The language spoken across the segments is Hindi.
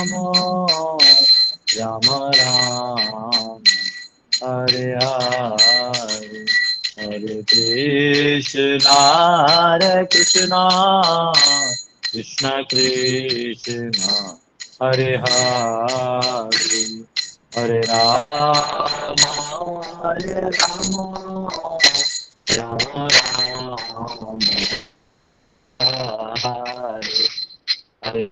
राम राम हरे हरे, हरे कृष्णा कृष्ण कृष्ण हरे हरे, हरे राम हरे राम, राम राम हरे, हरे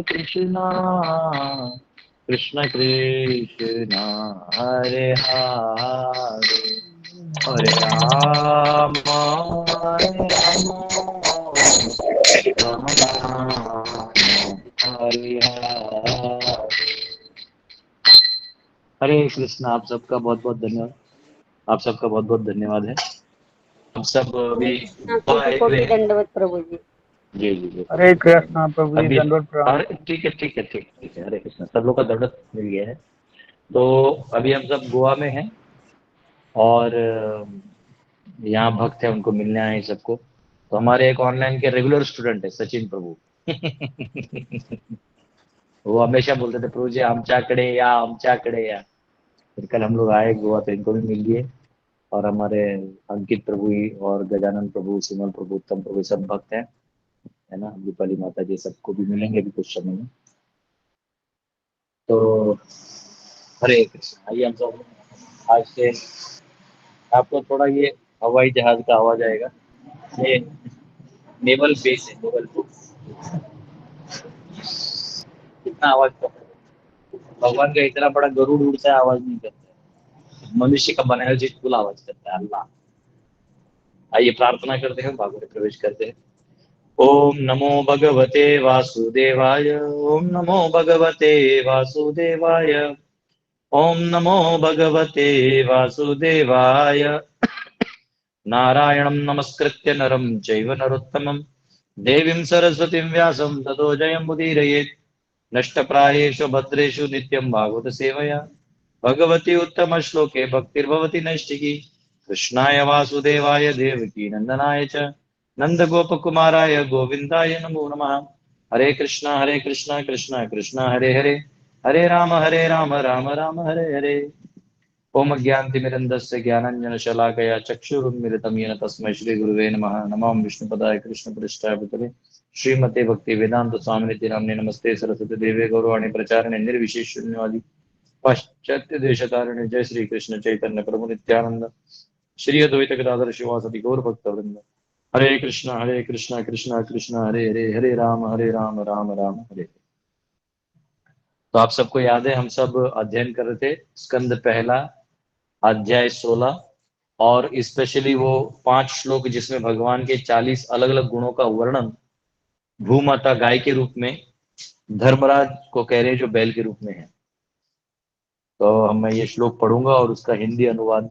कृष्णा कृष्ण कृष्ण हरे हरे, हरे राम राम हरे हरे। हरे कृष्ण। आप सबका बहुत बहुत धन्यवाद। आप सबका बहुत बहुत धन्यवाद है। हम सब हरे अभी कृष्णा, आए कोटि हुए कोटि हैं। दंडवत प्रभु जी। जी जी जी। हरे कृष्णा प्रभु जी, अभी दंडवत प्रणाम। अरे ठीक है ठीक है ठीक ठीक है। हरे कृष्ण। सब लोग का दंड मिल गया है। तो अभी हम सब गोवा में हैं और यहाँ भक्त है, उनको मिलने आए हैं सबको। तो हमारे एक ऑनलाइन के रेगुलर स्टूडेंट है सचिन प्रभु। वो हमेशा बोलते थे प्रभु जी आमच्याकडे या। फिर कल हम लोग आए गोवा तो इनको भी मिल लिए। और हमारे अंकित प्रभु ही और गजानन प्रभु, सिमल प्रभु, उत्तम प्रभु सब भक्त हैं, है ना। दीपाली माता जी सबको भी मिलेंगे अभी कुछ समय में। तो हरे कृष्ण। आइए हम सब आज से आपको थोड़ा ये हवाई जहाज का आवाज आएगा। ये नेवल बेस है, नेवल बेस। कितना आवाज करता है भगवान का, इतना बड़ा गरुड़ उड़ता है आवाज नहीं करता है। मनुष्य का बनाया चीज फुल आवाज करता है अल्लाह। आइए प्रार्थना करते हैं, भागवत में प्रवेश करते हैं। ओम नमो भगवते वासुदेवाय, ओम नमो भगवते वासुदेवाय, ओम नमो भगवते वासुदेवाय। नारायणं नमस्कृत्य नरं चैव नरोत्तमं, देवीं सरस्वतीं व्यासं ततो जयमुदीरयेत्। नष्टप्रायेषु भद्रेषु नित्यं भागवत सेवया भगवती उत्तमश्लोके भक्तिर्भवति नैष्टिकी। कृष्णाय वासुदेवाय देवकी नंदनाय च नन्दगोपकुमाराय गोविन्दाय नमो नमः। हरे कृष्णा कृष्णा कृष्णा हरे हरे, हरे राम राम राम हरे हरे। ओम ज्ञानतिमिरन्दस्य ज्ञानाञ्जनशलाकया चक्षुरुन्मिलितं येन तस्मै श्रीगुरुवे नमः। नमः विष्णुपदाय कृष्णपृष्ठाय भूतले श्रीमते भक्तिवेदान्त स्वामिनिति नाम्ने नमस्ते सरस्वती देवे गौरवाणी प्रचारिणे निर्विशेष शून्यवादी पाश्चात्य देशतारिणे। जय श्री कृष्ण चैतन्य प्रभु नित्यानंद, श्री अद्वैत गदाधर शिवासदि गौर भक्तवृंद। हरे कृष्णा कृष्णा कृष्णा हरे हरे, हरे राम राम राम हरे। तो आप सबको याद है हम सब अध्ययन कर रहे थे स्कंद पहला अध्याय 16, और स्पेशली वो 5 श्लोक जिसमें भगवान के 40 अलग अलग गुणों का वर्णन भूमाता गाय के रूप में धर्मराज को कह रहे हैं जो बैल के रूप में है। तो मैं ये श्लोक पढ़ूंगा और उसका हिंदी अनुवाद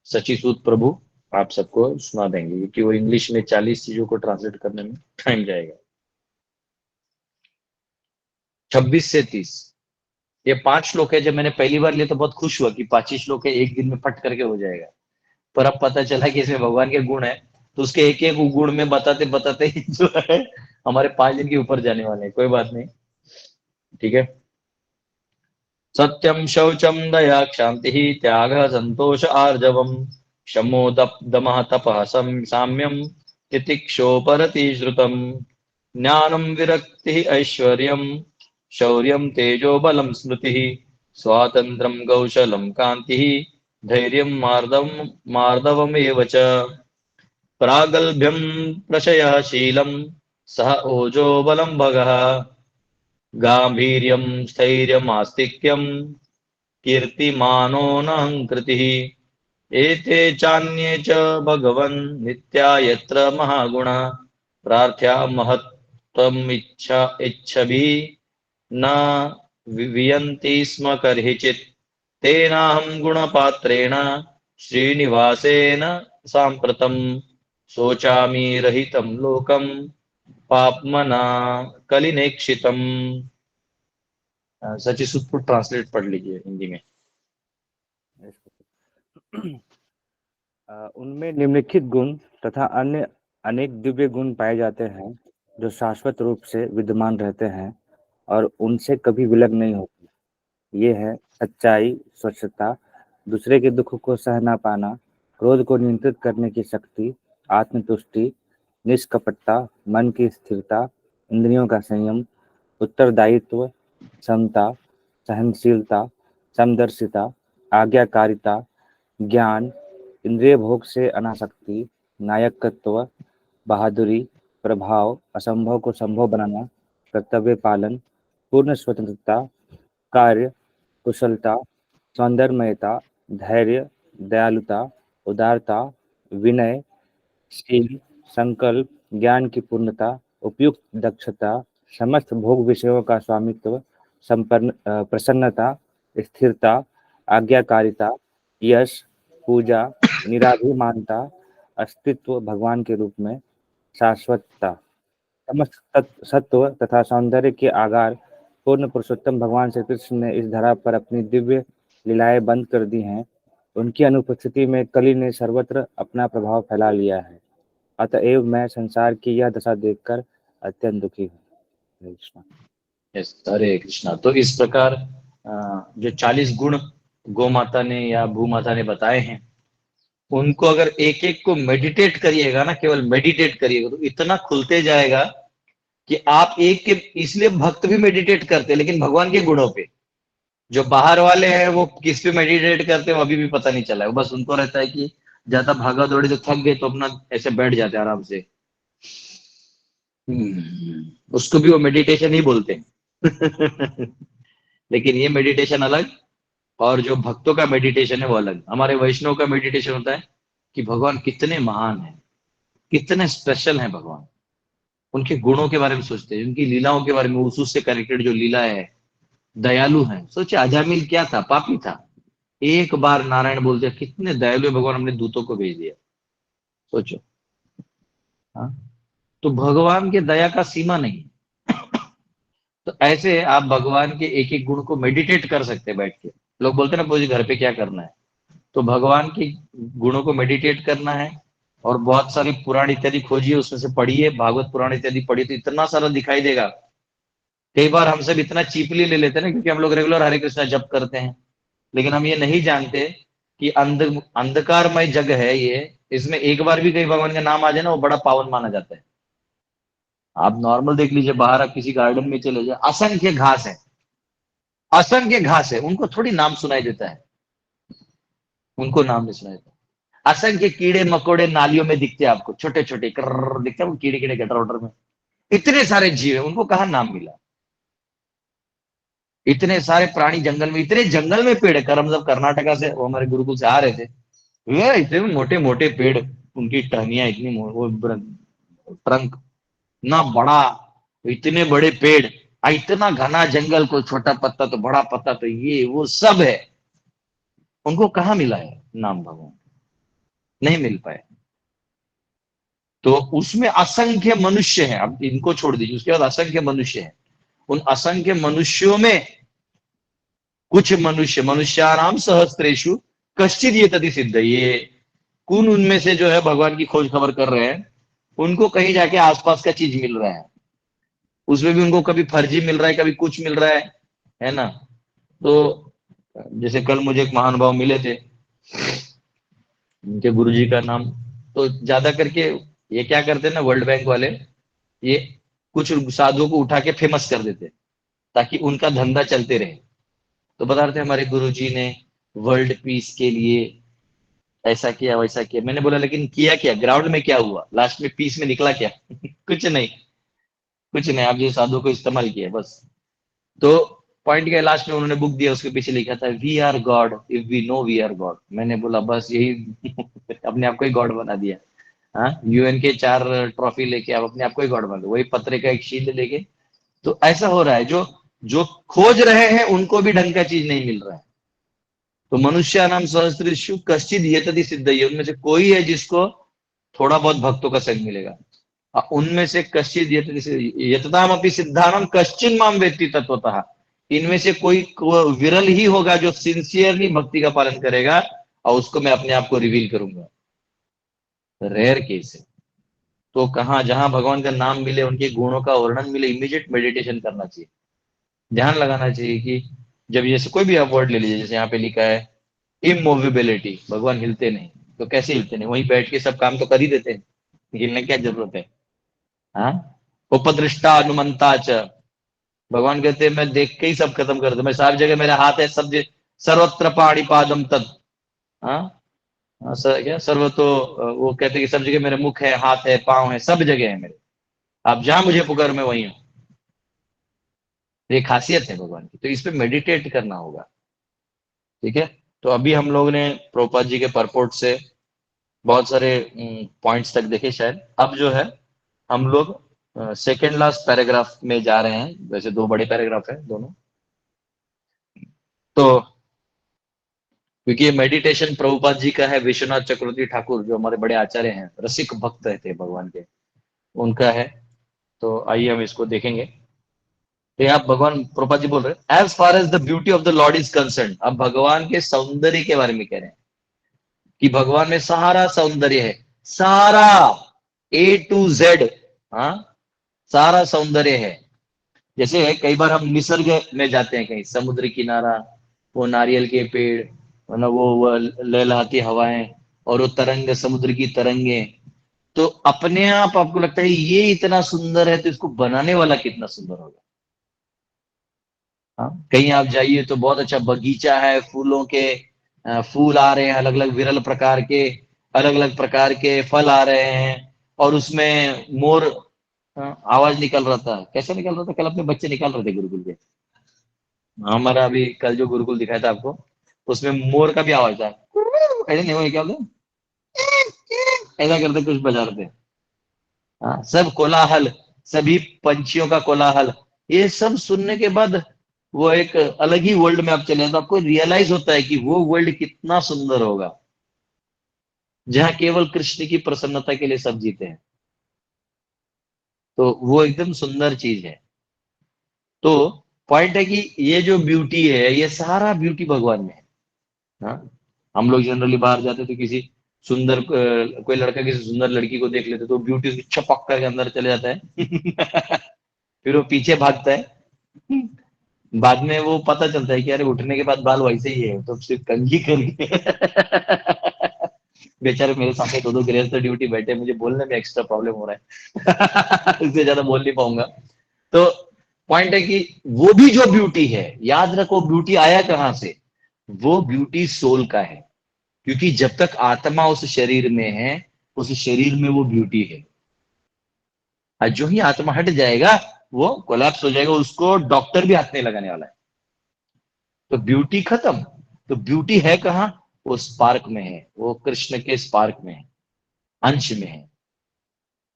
सचिसूत प्रभु आप सबको सुना देंगे, क्योंकि वो इंग्लिश में 40 चीजों को ट्रांसलेट करने में टाइम जाएगा। 26 से 30 ये 5 श्लोक है। जब मैंने पहली बार लिया तो बहुत खुश हुआ कि 25 श्लोक है, एक दिन में फट करके हो जाएगा। पर अब पता चला कि इसमें भगवान के गुण है, तो उसके एक एक गुण में बताते बताते ही जो है हमारे 5 दिन के ऊपर जाने वाले हैं। कोई बात नहीं, ठीक है। सत्यम शौचम दया क्षांति त्याग संतोष आर्जवम शमो दमः तपः साम्यम तितिक्षोपरति श्रुतम ज्ञानम विरक्ति ऐश्वर्यम शौर्यम तेजो बलम स्मृति स्वातंत्र्यम कौशलम कांति धैर्यं मार्दवमेव च प्रागल्भ्यं प्रशयशीलं सह ओजो बलं भगः गांभीर्यं स्थैर्यमास्तिक्यं कीर्तिमानोऽनहङ्कृतिः एते चान्ये च भगवन् नित्या यत्र महागुणः प्रार्थ्या महत्त्वम् इच्छभिः न वियन्ति स्म कर्हिचित् तेनाहं गुणपात्रेण श्रीनिवासेन साम्प्रतं शोचामि रहितं लोकं पाप्मना कलिनेक्षितम्। सची सुतपुर ट्रांसलेट पढ़ लीजिए हिंदी में। उनमें निम्नलिखित गुण तथा अन्य अनेक दिव्य गुण पाए जाते हैं। जो शाश्वत रूप से विद्यमान रहते हैं और उनसे कभी विलग नहीं होती। ये है सच्चाई, स्वच्छता, दूसरे के दुख को सहना पाना, क्रोध को नियंत्रित करने की शक्ति, आत्मतुष्टि, निष्कपटता, मन की स्थिरता, इंद्रियों का संयम, उत्तरदायित्व, समता, सहनशीलता, समदर्शिता, आज्ञाकारिता, ज्ञान, इंद्रिय भोग से अनासक्ति, नायकत्व, बहादुरी, प्रभाव, असंभव को संभव बनाना, कर्तव्य पालन, पूर्ण स्वतंत्रता, कार्य, कुशलता, सौंदर्यमयता, धैर्य, दयालुता, उदारता, विनय, शील, संकल्प, ज्ञान की पूर्णता, उपयुक्त दक्षता, समस्त भोग विषयों का स्वामित्व, प्रसन्नता, स्थिरता, आज्ञाकारिता, यश, पूजा, निराभिमानता, अस्तित्व भगवान के रूप में, शाश्वतता, समस्त सत्व तथा सौंदर्य के आगार पूर्ण पुरुषोत्तम भगवान श्री कृष्ण ने इस धरा पर अपनी दिव्य लीलाएं बंद कर दी हैं। उनकी अनुपस्थिति में कली ने सर्वत्र अपना प्रभाव फैला लिया है। अतएव मैं संसार की यह दशा देखकर अत्यंत दुखी हूँ। हरे कृष्णा। यस, हरे कृष्णा। तो इस प्रकार जो 40 गुण गौ माता ने या भू माता ने बताए हैं, उनको अगर एक एक को मेडिटेट करिएगा ना, केवल मेडिटेट करिएगा, तो इतना खुलते जाएगा कि आप एक के, इसलिए भक्त भी मेडिटेट करते हैं, लेकिन भगवान के गुणों पे। जो बाहर वाले हैं वो किस पे मेडिटेट करते हैं अभी भी पता नहीं चला है। बस उनको रहता है कि ज्यादा भागा दौड़ी तो थक गए तो अपना ऐसे बैठ जाते हैं आराम से। उसको भी वो मेडिटेशन ही बोलते हैं। लेकिन ये मेडिटेशन अलग, और जो भक्तों का मेडिटेशन है वो अलग। हमारे वैष्णव का मेडिटेशन होता है कि भगवान कितने महान हैं, कितने स्पेशल हैं भगवान, उनके गुणों के बारे में सोचते हैं, उनकी लीलाओं के बारे में, उस से कनेक्टेड जो लीला है, दयालु है। सोचे अजामिल क्या था, पापी था, एक बार नारायण बोल दिया, कितने दयालु है भगवान, हमने दूतों को भेज दिया। सोचो। हाँ, तो भगवान के दया का सीमा नहीं। तो ऐसे आप भगवान के एक एक गुण को मेडिटेट कर सकते हैं बैठ के। लोग बोलते हैं ना पूरी घर पे क्या करना है, तो भगवान के गुणों को मेडिटेट करना है। और बहुत सारी पुराण इत्यादि खोजिए, उसमें से पढ़िए, भागवत पुराण इत्यादि पढ़िए, तो इतना सारा दिखाई देगा। कई बार हम सब इतना चीपली ले लेते हैं ना, क्योंकि हम लोग रेगुलर हरे कृष्णा जप करते हैं, लेकिन हम ये नहीं जानते कि अंधकारमय जग है ये। इसमें एक बार भी कहीं भगवान का नाम आ जाए ना, वो बड़ा पावन माना जाता है। आप नॉर्मल देख लीजिए, बाहर आप किसी गार्डन में चले जाए, असंख्य घास है, असंख्य घास है, उनको थोड़ी नाम सुनाई देता है, उनको नाम नहीं सुनाई देता। असंख्य कीड़े मकोड़े नालियों में दिखते हैं आपको, छोटे छोटे कर दिखते हैं, वो कीड़े कीड़े गटर वटर में। इतने सारे जीव है, उनको कहा नाम मिला। इतने सारे प्राणी जंगल में, इतने जंगल में पेड़ है। कर हम जब कर्नाटका से, वो हमारे गुरुकुल से आ रहे थे, ये इतने मोटे मोटे पेड़, उनकी टहनियां इतनी वो ट्रंक ना बड़ा, इतने बड़े पेड़, इतना घना जंगल, कोई छोटा पत्ता तो बड़ा पत्ता, तो ये वो सब है। उनको कहाँ मिला है नाम भगवान, नहीं मिल पाए। तो उसमें असंख्य मनुष्य हैं, अब इनको छोड़ दीजिए, उसके बाद असंख्य मनुष्य हैं। उन असंख्य मनुष्यों में कुछ मनुष्य, मनुष्याणाम सहस्त्रेषु कश्चित ये तति सिद्ध, ये कौन उनमें से जो है भगवान की खोज खबर कर रहे हैं, उनको कहीं जाके आसपास का चीज मिल रहा है। उसमें भी उनको कभी फर्जी मिल रहा है, कभी कुछ मिल रहा है ना। तो जैसे कल मुझे एक महानुभाव मिले थे, उनके गुरुजी का नाम, तो ज्यादा करके ये क्या करते हैं ना, वर्ल्ड बैंक वाले, ये कुछ साधुओं को उठा के फेमस कर देते ताकि उनका धंधा चलते रहे। तो बता रहे थे हमारे गुरुजी ने वर्ल्ड पीस के लिए ऐसा किया वैसा किया। मैंने बोला लेकिन किया क्या, ग्राउंड में क्या हुआ, लास्ट में पीस में निकला क्या? कुछ नहीं, कुछ नहीं, आप जो साधु को इस्तेमाल किया बस। तो पॉइंट क्या, लास्ट में उन्होंने बुक दिया, उसके पीछे लिखा था we are god if we know we are god. मैंने बोला बस यही। अपने आप को ही गॉड बना दिया। हाँ, यूएन के 4 ट्रॉफी लेके आप अपने आप को ही गॉड बना दो, वही पत्रे का एक शील्ड लेके। तो ऐसा हो रहा है, जो जो खोज रहे हैं उनको भी ढंग का चीज नहीं मिल रहा है। तो मनुष्य नाम सहस्त्रेषु कश्चित यतति सिद्ध, ये उनमें से कोई है जिसको थोड़ा बहुत भक्तों का संग मिलेगा। उनमें से कश्चित यतताम अपि सिद्धानाम कश्चिन माम वेत्ति तत्वतः, इनमें से कोई विरल ही होगा जो सिंसियरली भक्ति का पालन करेगा, और उसको मैं अपने आप को रिवील करूंगा। रेयर केस है। तो कहाँ जहां भगवान का नाम मिले, उनके गुणों का वर्णन मिले, इमीडिएट मेडिटेशन करना चाहिए, ध्यान लगाना चाहिए कि जब जैसे कोई भी आप वर्ड ले लीजिए, जैसे यहाँ पे लिखा है इमोविबिलिटी, भगवान हिलते नहीं, तो कैसे हिलते नहीं, वहीं बैठ के सब काम तो कर ही देते हैं, हिलने की क्या जरूरत है। हाँ, उपदृष्टा अनुमंता च, भगवान कहते हैं मैं देख के ही सब खत्म कर दूं, मैं सब जगह मेरा हाथ है, सर्वत्र पाणी पादम तत्। हाँ, क्या सर्व तो वो कहते हैं कि सब जगह मेरे मुख है, हाथ है, पांव है, सब जगह है मेरे, आप जहां मुझे पुकार मैं वहीं हूँ। ये खासियत है भगवान की, तो इस पे मेडिटेट करना होगा। ठीक है, तो अभी हम लोग ने प्रभुपाद जी के परपोर्ट से बहुत सारे पॉइंट्स तक देखे शायद। अब जो है हम लोग सेकेंड लास्ट पैराग्राफ में जा रहे हैं, वैसे दो बड़े पैराग्राफ है दोनों। तो क्योंकि ये मेडिटेशन प्रभुपाद जी का है, विश्वनाथ चक्रवर्ती ठाकुर जो हमारे बड़े आचार्य हैं, रसिक भक्त थे भगवान के, उनका है। तो आइए हम इसको देखेंगे। तो आप भगवान प्रभुपाद जी बोल रहे हैं, as far as the beauty of the lord is concerned, अब भगवान के सौंदर्य के बारे में कह रहे हैं कि भगवान में सारा सौंदर्य है, सारा ए टू जेड, हाँ, सारा सौंदर्य है। जैसे कई बार हम निसर्ग में जाते हैं, कहीं समुद्र किनारा, वो नारियल के पेड़, ना वो लहलहाती हवाएं, और वो तरंग, समुद्र की तरंगे, तो अपने आप आपको लगता है ये इतना सुंदर है, तो इसको बनाने वाला कितना सुंदर होगा। हाँ, कहीं आप जाइए तो बहुत अच्छा बगीचा है, फूलों के फूल आ रहे हैं, अलग अलग विरल प्रकार के, अलग अलग प्रकार के फल आ रहे हैं, और उसमें मोर आवाज निकल रहा था, कैसे निकल रहा था, कल अपने बच्चे निकाल रहे थे गुरुकुल के, हमारा अभी कल जो गुरुकुल दिखाया था आपको, उसमें मोर का भी आवाज था, ऐसे नहीं, वो क्या बोलते, ऐसा करते कुछ बजा रहे थे। हाँ, सब कोलाहल, सभी पंछियों का कोलाहल, ये सब सुनने के बाद वो एक अलग ही वर्ल्ड में आप चले जाते, तो आपको रियलाइज होता है कि वो वर्ल्ड कितना सुंदर होगा, जहां केवल कृष्ण की प्रसन्नता के लिए सब जीते हैं। तो वो एकदम सुंदर चीज है। तो पॉइंट है कि ये जो ब्यूटी है, ये सारा ब्यूटी भगवान में है। हाँ, हम लोग जनरली बाहर जाते तो किसी सुंदर कोई लड़का किसी सुंदर लड़की को देख लेते तो ब्यूटी उसकी छपक करके अंदर चले जाता है फिर वो पीछे भागता है, बाद में वो पता चलता है कि अरे उठने के बाद बाल वैसे ही है, तो सिर्फ कंघी करके बेचारे मेरे सामने दो दो गृहस्थ ड्यूटी बैठे, मुझे बोलने में एक्स्ट्रा प्रॉब्लम हो रहा है इससे ज्यादा बोल नहीं पाऊंगा। तो पॉइंट है कि वो भी जो ब्यूटी है, याद रखो ब्यूटी आया कहां से, वो ब्यूटी सोल का है, क्योंकि जब तक आत्मा उस शरीर में है, उस शरीर में वो ब्यूटी है, और जो ही आत्मा हट जाएगा वो कोलैप्स हो जाएगा, उसको डॉक्टर भी हाथ नहीं लगाने वाला है। तो ब्यूटी खत्म, तो ब्यूटी है कहाँ, वो स्पार्क में है, वो कृष्ण के स्पार्क में है, अंश में है।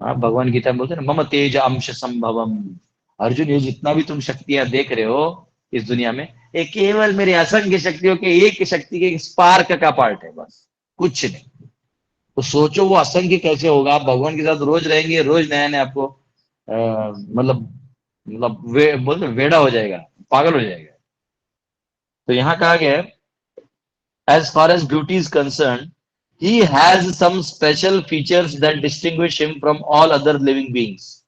हाँ, भगवान गीता में बोलते हैं ना, मम तेज अंश संभवम, अर्जुन ये जितना भी तुम शक्तियां देख रहे हो इस दुनिया में, ये केवल मेरे असंख्य शक्तियों के एक शक्ति के स्पार्क का पार्ट है, बस कुछ नहीं। तो सोचो वो असंख्य कैसे होगा, आप भगवान के साथ रोज रहेंगे, रोज नया नया आपको मतलब बोलते वेड़ा हो जाएगा, पागल हो जाएगा। तो यहाँ कहा गया है, as far as beauty is concerned, he has some special features that distinguish him from all other living beings.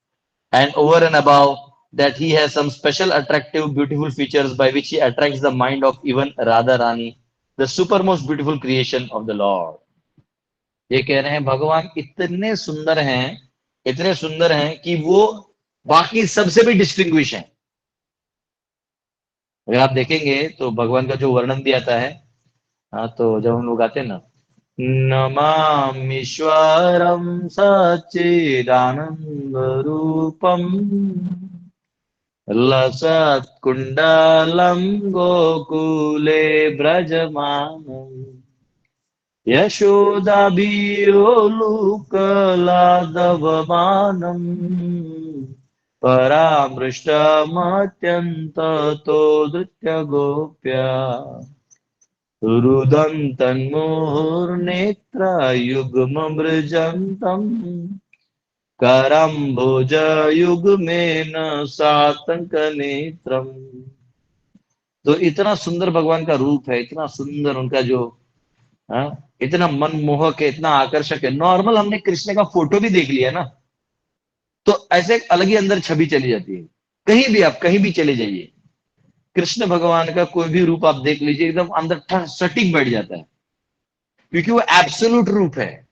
And over and above that, he has some special attractive, beautiful features by which he attracts the mind of even Radha Rani, the supermost beautiful creation of the Lord. ये कह रहे हैं भगवान इतने सुंदर हैं कि वो बाकी सबसे भी डिस्टिंग्विश हैं। अगर आप देखेंगे तो भगवान का जो वर्णन दिया जाता है, हाँ, तो जब हम लोग आते हैं ना, नमामीश्वरं सच्चिदानन्दरूपम् लसत्कुण्डलं गोकुले व्रजमानम् यशोदाभियोलुकलादवमानम् परामृष्टमत्यन्ततो धृत्य गोप्या रुदन्तन्मुहुर्नेत्रयुग्ममृजन्तम् करम्भुजयुग्मेन सातङ्कनेत्रम्। तो इतना सुंदर भगवान का रूप है, इतना सुंदर उनका जो, हाँ, इतना मनमोहक है, इतना आकर्षक है। नॉर्मल हमने कृष्ण का फोटो भी देख लिया ना, तो ऐसे एक अलग ही अंदर छवि चली जाती है। कहीं भी आप कहीं भी चले जाइए, कृष्ण भगवान का कोई भी रूप आप देख लीजिए, एकदम अंदर सटीक बैठ जाता है, क्योंकि वो एब्सोल्यूट रूप है।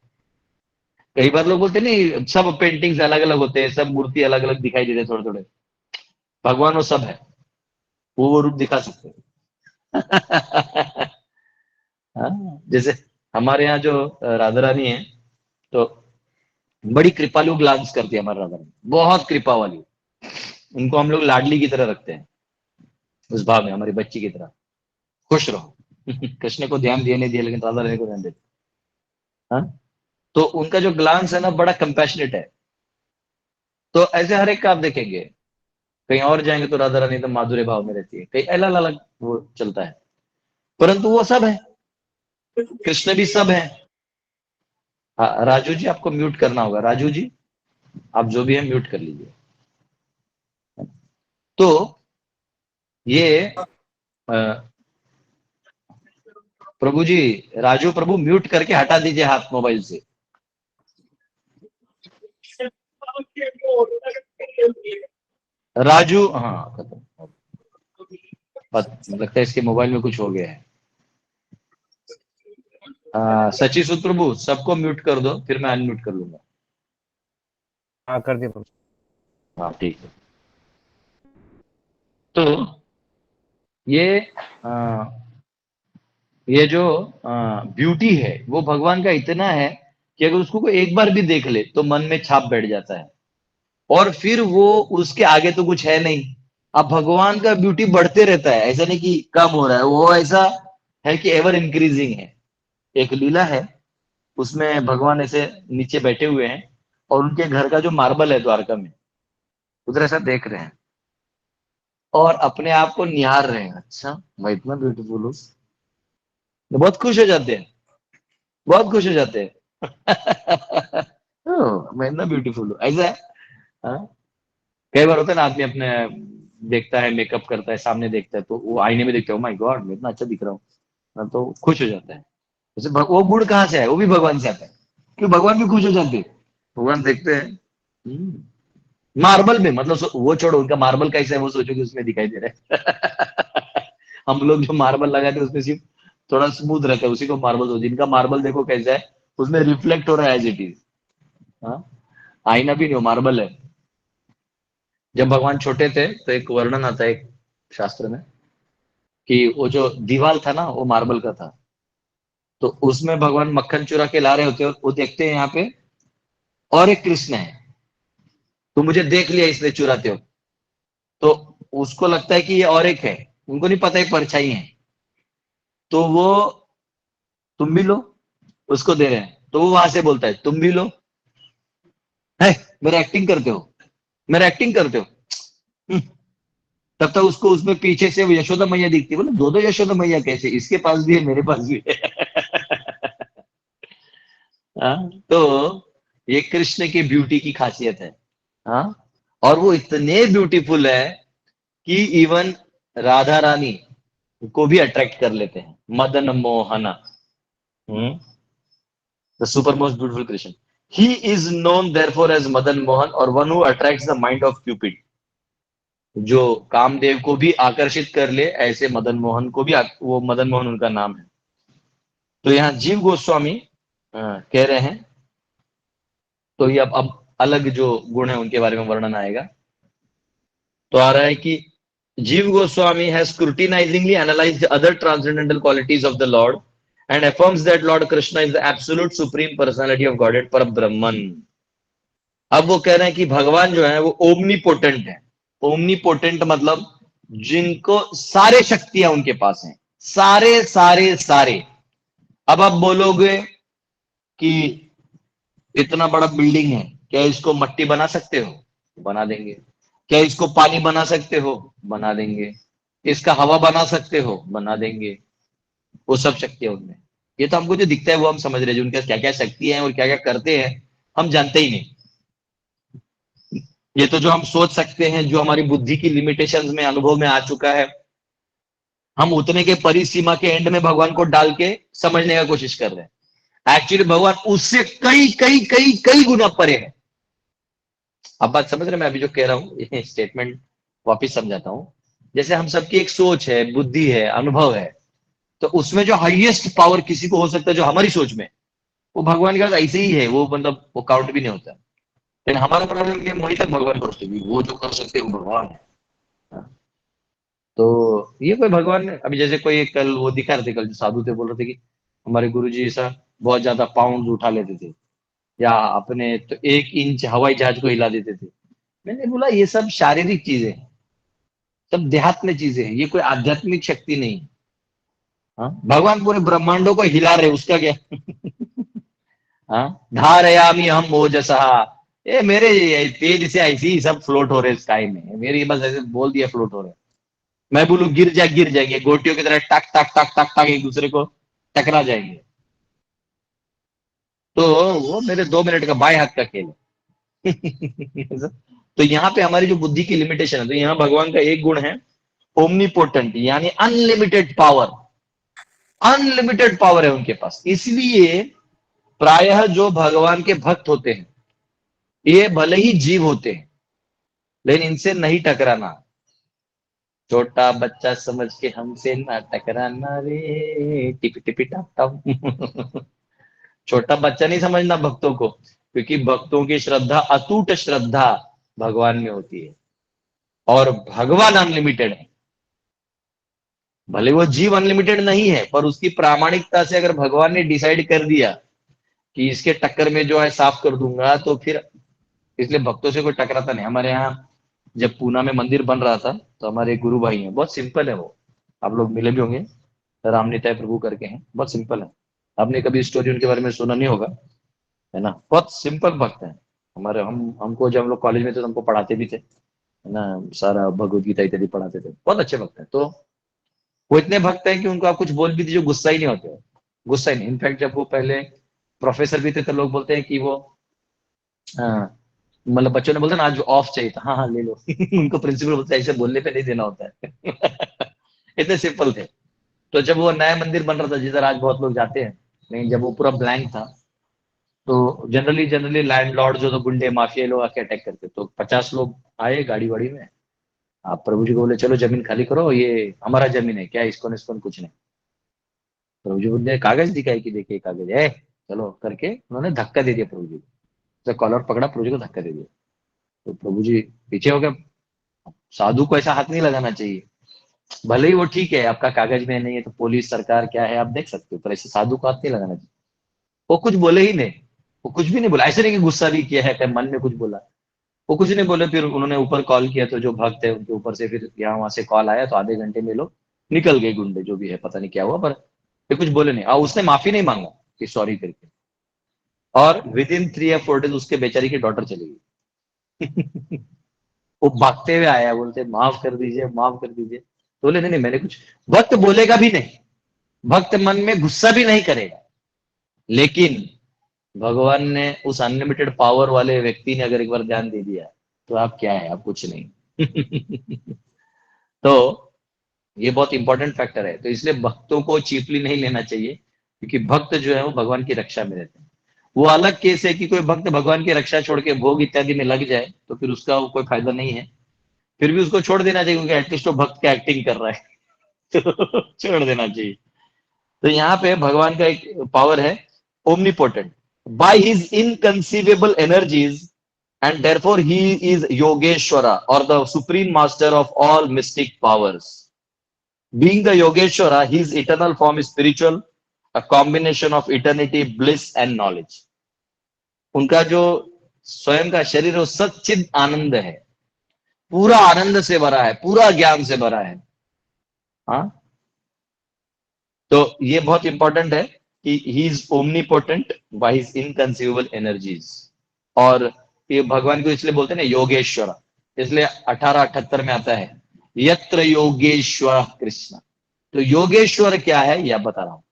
कई बार लोग बोलते नहीं, सब पेंटिंग्स अलग अलग होते हैं, सब मूर्ति अलग अलग दिखाई देते हैं थोड़े थोड़े। भगवान वो सब है, वो रूप दिखा सकते हैं। हाँ, जैसे हमारे यहाँ जो राधा रानी है, तो बड़ी कृपालु ग्लांस करती है हमारी राधा रानी, बहुत कृपा वाली। उनको हम लोग लाडली की तरह रखते हैं, उस भाव में हमारी बच्ची की तरह। खुश रहो। कृष्ण को ध्यान दिए नहीं दिए, लेकिन राधा रानी को ध्यान देते। हाँ, तो उनका जो ग्लांस है ना, बड़ा कंपैशनेट है। तो ऐसे हर एक का आप देखेंगे, कहीं और जाएंगे तो राधा रानी तो माधुर्य भाव में रहती है, कहीं अलग अलग वो चलता है, परंतु वो सब है, कृष्ण भी सब है। हाँ, राजू जी आपको म्यूट करना होगा, राजू जी आप जो भी है म्यूट कर लीजिए। तो ये प्रभु जी, राजू प्रभु म्यूट करके हटा दीजिए हाथ मोबाइल से। राजू, हाँ खत्म। लगता है इसके मोबाइल में कुछ हो गया है। सची सुत प्रभु सबको म्यूट कर दो, फिर मैं अनम्यूट कर लूंगा। हाँ कर दिया प्रभु। हाँ ठीक है। तो ये आ, ये जो ब्यूटी है वो भगवान का इतना है कि अगर उसको कोई एक बार भी देख ले तो मन में छाप बैठ जाता है, और फिर वो उसके आगे तो कुछ है नहीं। अब भगवान का ब्यूटी बढ़ते रहता है, ऐसा नहीं कि कम हो रहा है, वो ऐसा है कि एवर इंक्रीजिंग है। एक लीला है, उसमें भगवान ऐसे नीचे बैठे हुए हैं, और उनके घर का जो मार्बल है द्वारका में, उधर ऐसा देख रहे हैं और अपने आप को निहार रहे हैं। अच्छा, मैं इतना ब्यूटीफुल हूँ, तो बहुत खुश हो जाते हैं, बहुत खुश हो जाते हैं। मैं इतना ब्यूटीफुल हूँ, ऐसा है। हाँ? कई बार होता है ना, आदमी अपने देखता है, मेकअप करता है, सामने देखता है, तो वो आईने में देखता है, माय गॉड मैं इतना अच्छा दिख रहा हूँ ना, तो खुश हो जाता है। जैसे वो गुण कहाँ से है, वो भी भगवान से आता है, क्यों भगवान भी खुश हो जाते हैं। भगवान देखते हैं मार्बल में, मतलब वो छोड़ो, उनका मार्बल कैसा है वो सोचो कि उसमें दिखाई दे रहा है। हम लोग जो मार्बल लगाते हैं उसमें सिर्फ थोड़ा स्मूथ रहता है, उसी को मार्बल हो। जिनका मार्बल देखो कैसा है, उसमें रिफ्लेक्ट हो रहा है एज इट इज। हाँ, आईना भी नहीं हो, मार्बल है। जब भगवान छोटे थे तो एक वर्णन आता है एक शास्त्र में, कि वो जो दीवाल था ना वो मार्बल का था, तो उसमें भगवान मक्खन चुरा के ला रहे होते हैं, और वो देखते हैं यहाँ पे और एक कृष्ण है, तो मुझे देख लिया इसने चुराते हो, तो उसको लगता है कि ये और एक है, उनको नहीं पता है परछाई है, तो वो तुम भी लो, उसको दे रहे हैं, तो वो वहां से बोलता है तुम भी लो। है, मेरे एक्टिंग करते हो, मेरे एक्टिंग करते हो। हम्म, तब तक उसको उसमें पीछे से वो यशोदा मैया दिखती है, बोले दो दो यशोदा मैया कैसे, इसके पास भी है मेरे पास भी है। हाँ, तो ये कृष्ण की ब्यूटी की खासियत है। हाँ, और वो इतने ब्यूटीफुल है कि इवन राधा रानी को भी अट्रैक्ट कर लेते हैं, Madan Mohana. The super most beautiful Krishna, he is known therefore as Madan Mohan, और one who attracts the mind of Cupid, जो कामदेव को भी आकर्षित कर ले, ऐसे मदन मोहन को भी वो मदन मोहन उनका नाम है। तो यहाँ जीव गोस्वामी कह रहे हैं, तो ये अब अलग जो गुण है उनके बारे में वर्णन आएगा। तो आ रहा है कि Jiva Goswami has scrutinisingly analysed other transcendental qualities of the Lord and affirms that Lord Krishna is the absolute supreme personality of godhead, Para Brahman. अब वो कह रहे हैं कि भगवान जो है वो ओमनीपोटेंट है। ओमनीपोटेंट मतलब जिनको सारे शक्तियां उनके पास हैं, सारे सारे सारे। अब आप बोलोगे कि इतना बड़ा बिल्डिंग है, क्या इसको मट्टी बना सकते हो? बना देंगे। क्या इसको पानी बना सकते हो? बना देंगे। इसका हवा बना सकते हो? बना देंगे। वो सब शक्तियां उनमें। ये तो हमको जो दिखता है वो हम समझ रहे हैं, जो उनका क्या क्या शक्ति है और क्या क्या करते हैं हम जानते ही नहीं। ये तो जो हम सोच सकते हैं, जो हमारी बुद्धि की लिमिटेशंस में अनुभव में आ चुका है, हम उतने के परिसीमा के एंड में भगवान को डाल के समझने का कोशिश कर रहे हैं। एक्चुअली भगवान उससे कई कई कई कई गुना परे है। आप बात समझ रहे हैं मैं अभी जो कह रहा हूँ, ये स्टेटमेंट वापिस समझाता हूँ। जैसे हम सबकी एक सोच है, बुद्धि है, अनुभव है, तो उसमें जो हाईएस्ट पावर किसी को हो सकता है जो हमारी सोच में, वो भगवान के पास ऐसे ही है, वो मतलब वो काउंट भी नहीं होता। लेकिन हमारा प्रॉब्लम ये, वहीं तक भगवान कर सकते, वो जो कर सकते हैं वो भगवान है। हाँ, तो ये कोई भगवान ने, अभी जैसे कोई कल वो दिखा रहे थे, कल जो साधु थे बोल रहे थे कि हमारे गुरुजी ऐसा बहुत ज्यादा पाउंड उठा लेते थे, या अपने तो 1 इंच हवाई जहाज को हिला देते थे। मैंने बोला ये सब शारीरिक चीजें हैं, सब देहात्म चीजें हैं, ये कोई आध्यात्मिक शक्ति नहीं है। हाँ, भगवान पूरे ब्रह्मांडों को हिला रहे, उसका क्या? हाँ, धारयामी हम ओजसा, ये मेरे तेज से ऐसी ही सब फ्लोट हो रहे स्काई में, मेरी बस ऐसे बोल दिया फ्लोट हो रहे। मैं बोलूं गिर जा, गिर जाएंगे, गोटियों की तरह टक टक टक टक टक एक दूसरे को टकरा जाएंगे। तो वो मेरे 2 मिनट का बाएं हाथ का खेल है। तो यहाँ पे हमारी जो बुद्धि की लिमिटेशन है, तो यहाँ भगवान का एक गुण है ओमनीपोटेंट, यानी अनलिमिटेड पावर। अनलिमिटेड पावर है उनके पास, इसलिए प्रायः जो भगवान के भक्त होते हैं, ये भले ही जीव होते हैं, लेकिन इनसे नहीं टकराना। छोटा बच्चा समझ के हमसे ना टकराना रे, टिपी टिपी टाप टाप। छोटा बच्चा नहीं समझना भक्तों को, क्योंकि भक्तों की श्रद्धा, अटूट श्रद्धा भगवान में होती है, और भगवान अनलिमिटेड है। भले वो जीव अनलिमिटेड नहीं है, पर उसकी प्रामाणिकता से अगर भगवान ने डिसाइड कर दिया कि इसके टक्कर में जो है साफ कर दूंगा, तो फिर इसलिए भक्तों से कोई टकराता नहीं। हमारे यहाँ जब पूना में मंदिर बन रहा था, तो हमारे एक गुरु भाई हैं, बहुत सिंपल है वो, आप लोग मिले भी होंगे, रामनिताय प्रभु करके हैं, बहुत सिंपल है। आपने कभी स्टोरी उनके बारे में सुना नहीं होगा, है ना, बहुत सिंपल भक्त है। हमारे हमको जब हम लोग कॉलेज में थे तो हमको पढ़ाते भी थे, है ना, सारा भगवत गीता इत्यादि पढ़ाते थे, बहुत अच्छे भक्त हैं। तो वो इतने भक्त हैं कि उनको आप कुछ बोल भी दीजिए, गुस्सा ही नहीं होते हो, गुस्सा ही नहीं। इनफैक्ट जब वो पहले प्रोफेसर भी थे, तो लोग बोलते हैं कि वो, हाँ, मतलब बच्चों ने बोलते ना आज ऑफ चाहिए था, हाँ हाँ ले लो। उनको प्रिंसिपल बोलते हैं, ऐसे बोलने पे नहीं देना होता है। इतने सिंपल थे। तो जब वो नया मंदिर बन रहा था, जिधर आज बहुत लोग जाते हैं, लेकिन जब वो पूरा ब्लैंक था, तो जनरली जनरली लैंडलॉर्ड जो तो गुंडे माफिया लोग आके अटैक करते, तो 50 लोग आए गाड़ी वाड़ी में। आप प्रभु जी को बोले चलो जमीन खाली करो, ये हमारा जमीन है, क्या इसको इसको कुछ नहीं। प्रभु जी बोलते कागज दिखाई कि देखिए कागज है, चलो करके उन्होंने धक्का दे दिया प्रभु जी को, तो कॉलर पकड़ा, प्रभु जी को धक्का दे दिया। तो प्रभु जी पीछे हो गए। साधु को ऐसा हाथ नहीं लगाना चाहिए, भले ही वो ठीक है आपका कागज में नहीं है, तो पुलिस सरकार क्या है आप देख सकते हो, पर ऐसे साधु को हाथ नहीं लगाना चाहिए। वो कुछ बोले ही नहीं, वो कुछ भी नहीं बोला, ऐसे नहीं कि गुस्सा भी किया है, क्या मन में कुछ बोला, वो कुछ नहीं बोले। फिर उन्होंने ऊपर कॉल किया, तो जो भक्त है उनके ऊपर से फिर यहाँ वहां से कॉल आया, तो आधे घंटे में लोग निकल गए गुंडे, जो भी है पता नहीं क्या हुआ, पर ये कुछ बोले नहीं, और उसने माफी नहीं मांगा कि सॉरी करके। और विद इन 3 या 4 डेज उसके बेचारी की डॉटर चली गई। वो भागते हुए आया, बोलते माफ कर दीजिए, माफ कर दीजिए। तो बोले नहीं नहीं मैंने कुछ, भक्त बोलेगा भी नहीं, भक्त मन में गुस्सा भी नहीं करेगा, लेकिन भगवान ने उस अनलिमिटेड पावर वाले व्यक्ति ने अगर एक बार ध्यान दे दिया, तो आप क्या है, आप कुछ नहीं। तो ये बहुत इंपॉर्टेंट फैक्टर है, तो इसलिए भक्तों को चीपली नहीं लेना चाहिए, क्योंकि भक्त जो है वो भगवान की रक्षा में रहते हैं। वो अलग केस है कि कोई भक्त भगवान की रक्षा छोड़ के भोग इत्यादि में लग जाए, तो फिर उसका कोई फायदा नहीं है। फिर भी उसको छोड़ देना चाहिए, क्योंकि एटलीस्ट वो भक्त का एक्टिंग कर रहा है। तो छोड़ देना चाहिए। तो यहाँ पे भगवान का एक पावर है omnipotent, by his inconceivable energies, and therefore he is Yogeshwara और the supreme master of all mystic powers. Being the Yogeshwara, his eternal form is spiritual, a combination of eternity, bliss and knowledge. उनका जो स्वयं का शरीर है वो सच्चिद आनंद है, पूरा आनंद से भरा है, पूरा ज्ञान से भरा है। हाँ, तो ये बहुत इंपॉर्टेंट है कि he is omnipotent by his inconceivable energies. और ये भगवान को इसलिए बोलते हैं ना योगेश्वर, इसलिए 1878 में आता है यत्र योगेश्वर कृष्ण। तो योगेश्वर क्या है यह बता रहा हूं।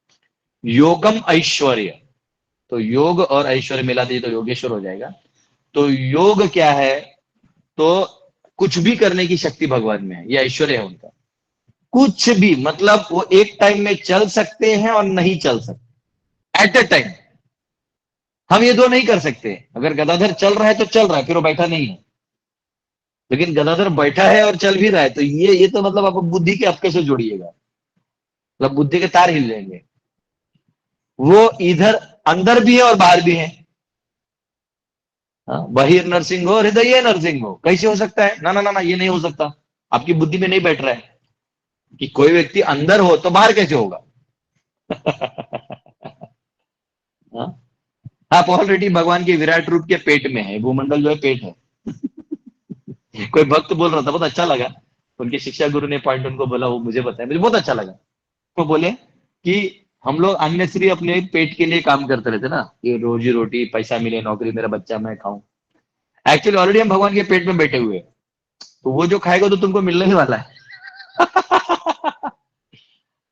योगम ऐश्वर्य, तो योग और ऐश्वर्य मिला दीजिए तो योगेश्वर हो जाएगा। तो योग क्या है, तो कुछ भी करने की शक्ति भगवान में है, यह ऐश्वर्य है उनका। कुछ भी मतलब वो एक टाइम में चल सकते हैं और नहीं चल सकते एट अ टाइम। हम ये दो नहीं कर सकते, अगर गदाधर चल रहा है तो चल रहा है, फिर वो बैठा नहीं है। लेकिन गदाधर बैठा है और चल भी रहा है, तो ये तो मतलब आप बुद्धि के हफ्ते से जोड़िएगा, मतलब बुद्धि के तार हिल जाएंगे। वो इधर अंदर भी है और बाहर भी है। बहिर नरसिंह हो हृदय नरसिंह हो, कैसे हो सकता है? ना ना ना ना, ये नहीं हो सकता, आपकी बुद्धि में नहीं बैठ रहा है कि कोई व्यक्ति अंदर हो तो बाहर कैसे होगा। हाँ, आप ऑलरेडी भगवान के विराट रूप के पेट में है, भूमंडल जो है पेट है। कोई भक्त बोल रहा था, बहुत अच्छा लगा, उनके शिक्षा गुरु ने पॉइंट उनको बोला, वो मुझे बताया, मुझे बहुत अच्छा लगा। वो बोले कि हम लोग अननेसरी अपने पेट के लिए काम करते रहते ना, ये रोजी रोटी पैसा मिले, नौकरी, मेरा बच्चा, मैं खाऊं। एक्चुअली ऑलरेडी हम भगवान के पेट में बैठे हुए हैं, तो वो जो खाएगा तो तुमको मिलने ही वाला है।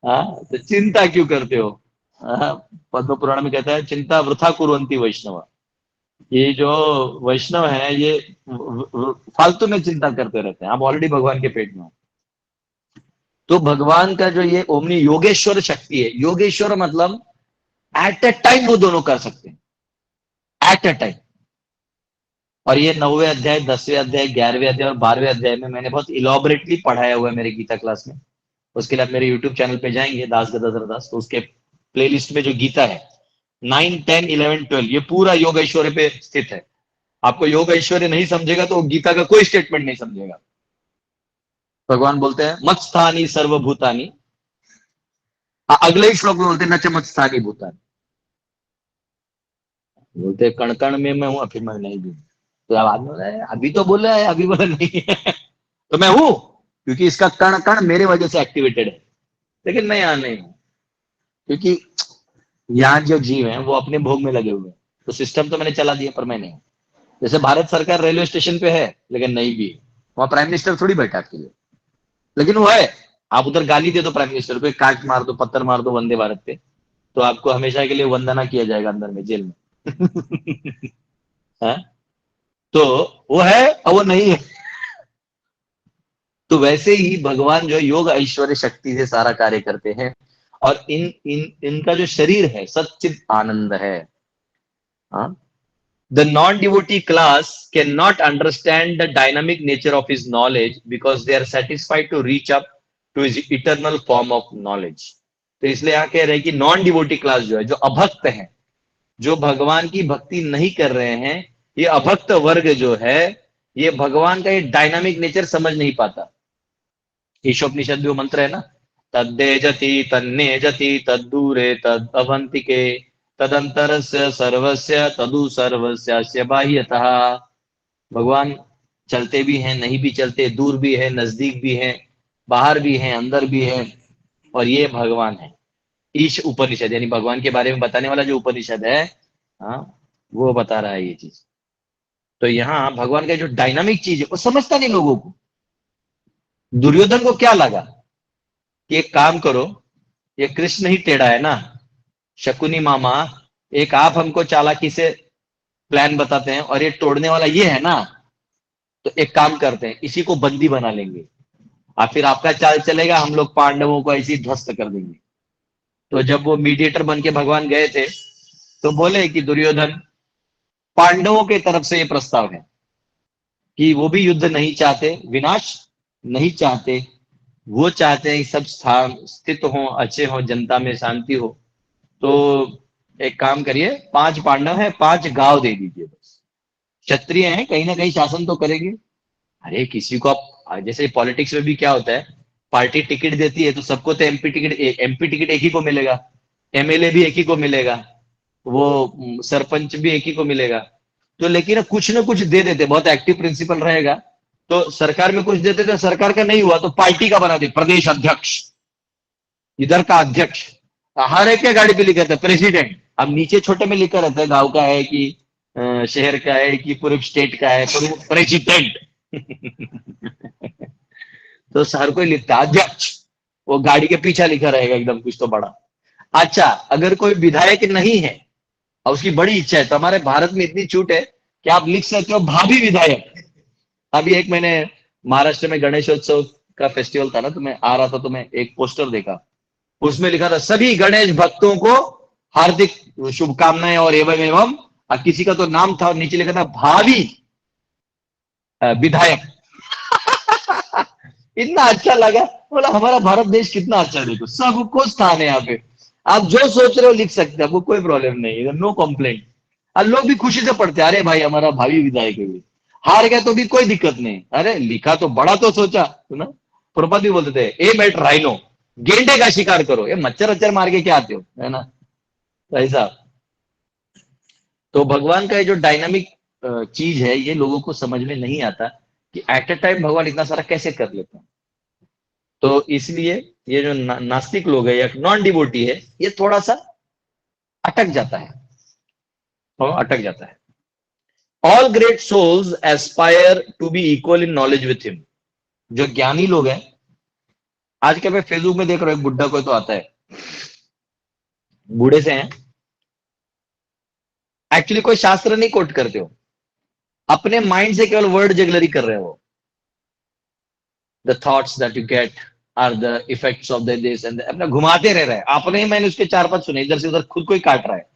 हाँ, तो चिंता क्यों करते हो? हाँ, पद्म पुराण में कहता है चिंता वृथा कुर्वन्ति वैष्णव। ये जो वैष्णव है ये फालतू में चिंता करते रहते हैं, आप ऑलरेडी भगवान के पेट में हो। तो भगवान का जो ये ओमनी योगेश्वर शक्ति है, योगेश्वर मतलब एट ए टाइम वो दोनों कर सकते हैं, एट ए टाइम। और ये 9वें अध्याय, 10वें अध्याय, 11वें अध्याय और 12वें अध्याय में मैंने बहुत इलॉबरेटली पढ़ाया हुआ है मेरे गीता क्लास में। उसके लिए आप मेरे यूट्यूब चैनल पे जाएंगे, दास गदाधर दास, तो उसके प्लेलिस्ट में जो गीता है 9, 10, 11, 12 ये पूरा योग ऐश्वर्य पे स्थित है। आपको योग ऐश्वर्य नहीं समझेगा तो गीता का कोई स्टेटमेंट नहीं समझेगा। भगवान बोलते हैं मत स्थानी सर्वभूतानी, अगले ही श्लोक में बोलते हैं न च मत स्थानी भूतानी, बोलते कण कण में मैं हूं, फिर मैं नहीं भी हूं। तो अब आदमी बोला है, अभी तो बोला है, अभी बोला नहीं है। तो मैं हूं क्योंकि इसका कण कण मेरे वजह से एक्टिवेटेड है, लेकिन मैं यहां नहीं हूं, क्योंकि यहाँ जो जीव है वो अपने भोग में लगे हुए हैं, तो सिस्टम तो मैंने चला दिया पर मैं नहीं हूं। जैसे भारत सरकार रेलवे स्टेशन पे है लेकिन नहीं भी है, वहां प्राइम मिनिस्टर थोड़ी बैठा आपके लिए, लेकिन वो है। आप उधर गाली दे दो प्राइम मिनिस्टर को, काट मार दो, पत्थर मार दो वंदे भारत पे, तो आपको हमेशा के लिए वंदना किया जाएगा अंदर में, जेल में। हाँ? तो वो है और वो नहीं है। तो वैसे ही भगवान जो योग ऐश्वर्य शक्ति से सारा कार्य करते हैं, और इनका जो शरीर है सच्चित आनंद है। हाँ? The non-devotee class cannot understand the dynamic nature of his knowledge because they are satisfied to reach up to his eternal form of knowledge. तो इसलिए यहाँ कह रहे हैं कि नॉन डिवोटी क्लास जो है, जो अभक्त है, जो भगवान की भक्ति नहीं कर रहे हैं, ये अभक्त वर्ग जो है, ये भगवान का ये डायनामिक नेचर समझ नहीं पाता। ईशोपनिषद में वो मंत्र है ना, तद्दे जति तन्ने जति तद्दूरे तद अवंतिके तदंतरस्य सर्वस्य तदु सर्वस्य बाह्यतः। भगवान चलते भी हैं, नहीं भी चलते, दूर भी है, नजदीक भी है, बाहर भी है, अंदर भी है, और ये भगवान है। ईश उपनिषद यानी भगवान के बारे में बताने वाला जो उपनिषद है, हाँ, वो बता रहा है ये चीज। तो यहाँ भगवान का जो डायनामिक चीज है वो समझता नहीं लोगों को। दुर्योधन को क्या लगा कि एक काम करो, ये कृष्ण ही टेढ़ा है ना, शकुनी मामा, एक आप हमको चालाकी से प्लान बताते हैं और ये तोड़ने वाला ये है ना, तो एक काम करते हैं, इसी को बंदी बना लेंगे और फिर आपका चाल चलेगा, हम लोग पांडवों को ऐसे ही ध्वस्त कर देंगे। तो जब वो मीडिएटर बन के भगवान गए थे तो बोले कि दुर्योधन, पांडवों के तरफ से ये प्रस्ताव है कि वो भी युद्ध नहीं चाहते, विनाश नहीं चाहते, वो चाहते हैं सब स्थान स्थित हो, अच्छे हो, जनता में शांति हो। तो एक काम करिए, 5 पांडव है, 5 गांव दे दीजिए, बस क्षत्रिय हैं, कहीं ना कहीं शासन तो करेंगे। अरे किसी को आप, जैसे पॉलिटिक्स में भी क्या होता है, पार्टी टिकट देती है तो सबको तो एमपी टिकट एक ही को मिलेगा, एमएलए भी एक ही को मिलेगा, वो सरपंच भी एक ही को मिलेगा। तो लेकिन कुछ ना कुछ दे देते, बहुत एक्टिव प्रिंसिपल रहेगा, तो सरकार में कुछ देते थे, सरकार का नहीं हुआ तो पार्टी का बना दे, प्रदेश अध्यक्ष, इधर का अध्यक्ष, हर एक के गाड़ी पे लिखा था प्रेसिडेंट। अब नीचे छोटे में लिखा रहता है गांव का है कि शहर का है कि पूरे स्टेट का है, प्रेसिडेंट। तो हर कोई लिखता अध्यक्ष, वो गाड़ी के पीछे लिखा रहेगा एकदम कुछ तो बड़ा। अच्छा, अगर कोई विधायक नहीं है और उसकी बड़ी इच्छा है, तो हमारे भारत में इतनी छूट है कि आप लिख सकते हो भाभी विधायक। अभी एक मैंने महाराष्ट्र में गणेशोत्सव का फेस्टिवल था ना, तो मैं आ रहा था तो मैं एक पोस्टर देखा, उसमें लिखा था सभी गणेश भक्तों को हार्दिक शुभकामनाएं और एवं किसी का तो नाम था और नीचे लिखा था भावी विधायक। इतना अच्छा लगा। बोला हमारा भारत देश कितना अच्छा है, देखो सबको स्थान है यहाँ पे, आप जो सोच रहे हो लिख सकते हैं, आपको कोई प्रॉब्लम नहीं है, नो कंप्लेंट। और लोग भी खुशी से पढ़ते हैं, अरे भाई हमारा भावी विधायक है ये। हार गया तो भी कोई दिक्कत नहीं, अरे लिखा तो बड़ा तो सोचा, सुना। प्रभुपाद भी बोलते थे ए मेट राइनो, गेंडे का शिकार करो, ये मच्छर वच्छर मार के क्या आते हो, है ना। तो ऐसा, तो भगवान का ये जो डायनामिक चीज है, ये लोगों को समझ में नहीं आता कि एट ए टाइम भगवान इतना सारा कैसे कर लेते हैं। तो इसलिए ये जो नास्तिक लोग है या नॉन डिवोटी है, ये थोड़ा सा अटक जाता है, और अटक जाता है। All great souls aspire to be equal in knowledge with him. जो ज्ञानी लोग हैं, आजकल मैं फेसबुक में देख रहा हूँ, एक बुढ़ा कोई तो आता है, बूढ़े से हैं, एक्चुअली कोई शास्त्र नहीं कोट करते हो, अपने माइंड से केवल वर्ड जगलरी कर रहे हो। The thoughts that you get are the effects of the this and अपना घुमाते रह रहे हैं, आपने ही मैंने उसके चार पांच सुने, इधर से उधर खुद को ही काट रहा है।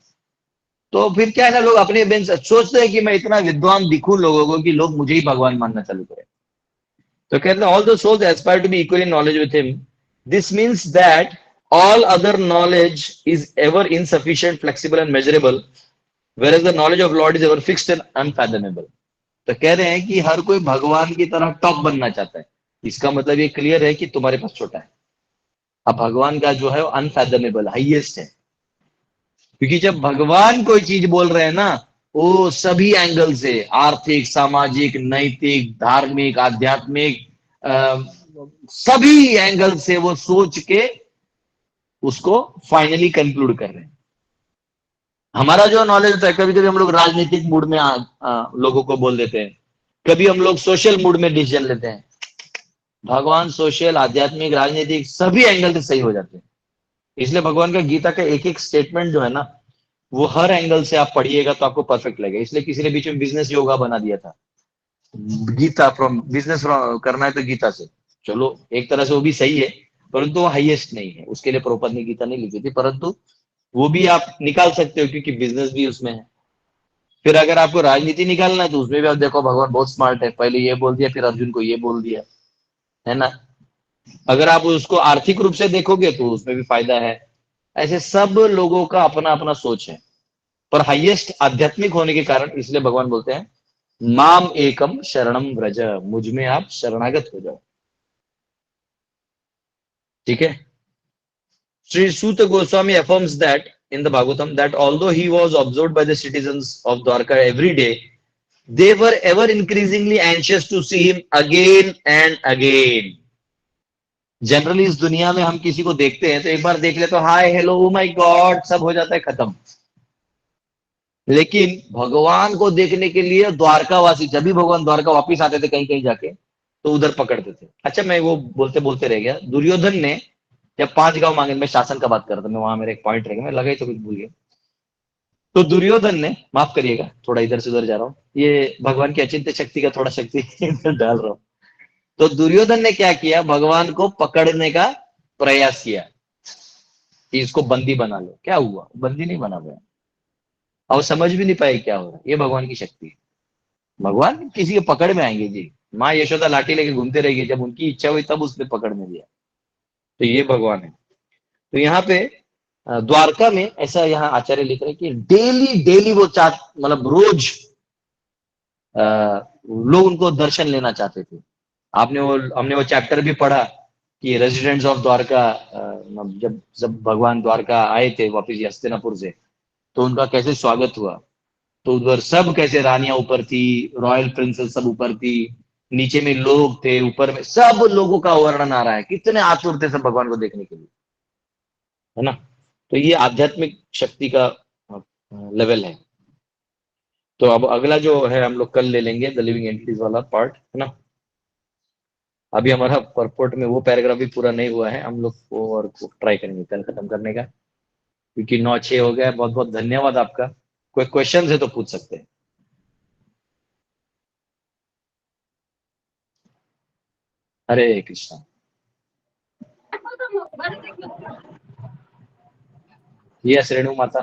तो फिर क्या है ना, लोग अपने बेंच सोचते हैं कि मैं इतना विद्वान दिखूं लोगों को कि लोग मुझे ही भगवान मानना चालू करें। तो कहते हैं all the souls aspire to be equal in knowledge with him, this means that all other knowledge is ever insufficient, flexible and measurable, whereas the knowledge of Lord is ever fixed and unfathomable. तो कह रहे हैं कि हर कोई भगवान की तरह टॉप बनना चाहता है, इसका मतलब ये क्लियर है कि तुम्हारे पास छोटा है। अब भगवान का जो है वो अनफैथमेबल हाईएस्ट है, क्योंकि जब भगवान कोई चीज बोल रहे हैं ना, वो सभी एंगल से, आर्थिक, सामाजिक, नैतिक, धार्मिक, आध्यात्मिक, सभी एंगल से वो सोच के उसको फाइनली कंक्लूड कर रहे हैं। हमारा जो नॉलेज होता है, कभी कभी हम लोग राजनीतिक मूड में लोगों को बोल देते हैं, कभी हम लोग सोशल मूड में डिसीजन लेते हैं। भगवान सोशल, आध्यात्मिक, राजनीतिक सभी एंगल से सही हो जाते हैं। इसलिए भगवान का गीता का एक एक स्टेटमेंट जो है ना, वो हर एंगल से आप पढ़िएगा तो आपको परफेक्ट लगेगा। इसलिए किसी ने बीच में बिजनेस योगा बना दिया था, गीता फ्रॉम बिजनेस करना है तो गीता से, चलो एक तरह से वो भी सही है, परंतु वो हाईएस्ट नहीं है, उसके लिए प्रभुपाद ने गीता नहीं लिखी थी, परंतु वो भी आप निकाल सकते हो क्योंकि बिजनेस भी उसमें है। फिर अगर आपको राजनीति निकालना है तो उसमें भी आप देखो, भगवान बहुत स्मार्ट है, पहले ये बोल दिया फिर अर्जुन को ये बोल दिया, है ना। अगर आप उसको आर्थिक रूप से देखोगे तो उसमें भी फायदा है। ऐसे सब लोगों का अपना अपना सोच है, पर हाईएस्ट आध्यात्मिक होने के कारण इसलिए भगवान बोलते हैं माम एकम शरणम व्रज, मुझ में आप शरणागत हो जाओ। ठीक है। Sri Suta Goswami affirms that in the Bhagavatam that although he was observed by the citizens of Dwarka every day, they were ever increasingly anxious to see him again and again. Generally इस दुनिया में हम किसी को देखते हैं तो एक बार देख ले तो hi hello oh my God सब हो जाता है खत्म, लेकिन भगवान को देखने के लिए द्वारकावासी, जब भी भगवान द्वारका वापिस आते थे कहीं कहीं जाके, तो उधर पकड़ते थे। अच्छा, मैं वो बोलते बोलते रह गया, दुर्योधन ने जब 5 गांव मांगे, मैं शासन का बात कर रहा था, मैं वहां मेरा एक पॉइंट रह गया, मैं लगा ही तो कुछ भूल गया। तो दुर्योधन ने, माफ करिएगा थोड़ा इधर से उधर जा रहा हूँ, ये भगवान की अचिंत्य शक्ति का थोड़ा शक्ति इधर डाल रहा हूँ। तो दुर्योधन ने क्या किया, भगवान को पकड़ने का प्रयास किया कि इसको बंदी बना लो, क्या हुआ, बंदी नहीं बना पाया, और समझ भी नहीं पाए क्या हो रहा है। ये भगवान की शक्ति है। भगवान किसी के पकड़ में आएंगे जी, माँ यशोदा लाठी लेके घूमते रहेगी, जब उनकी इच्छा हुई तब उसने पकड़ में लिया। तो ये भगवान है। तो यहाँ पे द्वारका में ऐसा, यहाँ आचार्य लिख रहे हैं कि डेली डेली वो चाह, मतलब रोज लोग उनको दर्शन लेना चाहते थे। हमने वो चैप्टर भी पढ़ा कि रेजिडेंट्स ऑफ द्वारका, जब जब भगवान द्वारका आए थे वापिस हस्तिनापुर से, तो उनका कैसे स्वागत हुआ। तो उधर सब कैसे रानियां ऊपर थी, रॉयल प्रिंसेस सब ऊपर थी, नीचे में लोग थे, ऊपर में सब लोगों का वर्णन आ रहा है, कितने आतुर थे सब भगवान को देखने के लिए, है ना। तो ये आध्यात्मिक शक्ति का लेवल है। तो अब अगला जो है हम लोग कल ले लेंगे, द लिविंग एंटिटीज वाला पार्ट, है ना। अभी हमारा परपोर्ट में वो पैराग्राफ भी पूरा नहीं हुआ है, हम लोग वो और ट्राई करेंगे कल खत्म करने का, क्योंकि 9-6 हो गया। बहुत बहुत धन्यवाद आपका। कोई क्वेश्चन है तो पूछ सकते हैं। हरे कृष्णा। यस रेणु माता।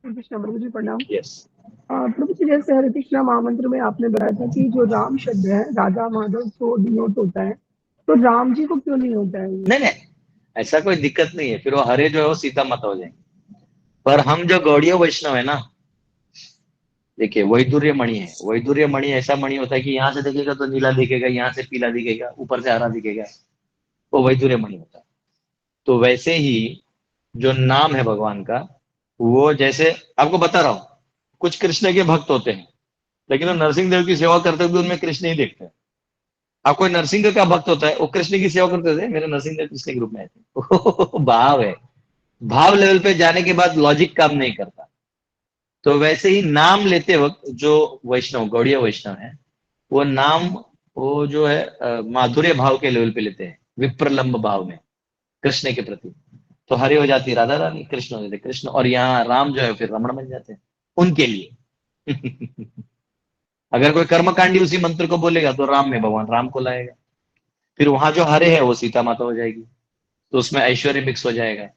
कृष्ण प्रभु जी प्रणाम। यस। प्रभु जी, जैसे हरे कृष्णा महामंत्र में आपने बताया था कि जो राम शब्द है राधा माधव को डिनोट होता है, तो राम जी को क्यों नहीं होता है ये? नहीं नहीं, ऐसा कोई दिक्कत नहीं है, फिर वो हरे जो है वो सीता माता हो जाएंगे। पर हम जो गौड़ीय वैष्णव है ना, देखिए वैदुर्य मणि है, वैदुर्य मणि ऐसा मणि होता है कि यहाँ से देखेगा तो नीला दिखेगा, यहाँ से पीला दिखेगा, ऊपर से हरा दिखेगा, वो वैदुर्य मणि होता है। तो वैसे ही जो नाम है भगवान का, वो जैसे आपको बता रहा हूं, कुछ कृष्ण के भक्त होते हैं लेकिन वो नरसिंह देव की सेवा करते हुए उनमें कृष्ण ही देखते हैं। आप कोई नरसिंह का भक्त होता है, वो कृष्ण की सेवा करते थे, मेरे नरसिंह देव कृष्ण ग्रुप में आए थे। भाव है, भाव लेवल पे जाने के बाद लॉजिक काम नहीं करता। तो वैसे ही नाम लेते वक्त जो वैष्णव गौड़ीय वैष्णव है, वो नाम, वो जो है माधुर्य भाव के लेवल पे लेते हैं, विप्रलंब भाव में कृष्ण के प्रति। तो हरे हो जाती राधा रानी, कृष्ण हो जाते कृष्ण, और यहाँ राम जो है फिर रमण बन जाते हैं उनके लिए। अगर कोई कर्मकांडी उसी मंत्र को बोलेगा तो राम में भगवान राम को लाएगा, फिर वहां जो हरे है वो सीता माता हो जाएगी, तो उसमें ऐश्वर्य मिक्स हो जाएगा।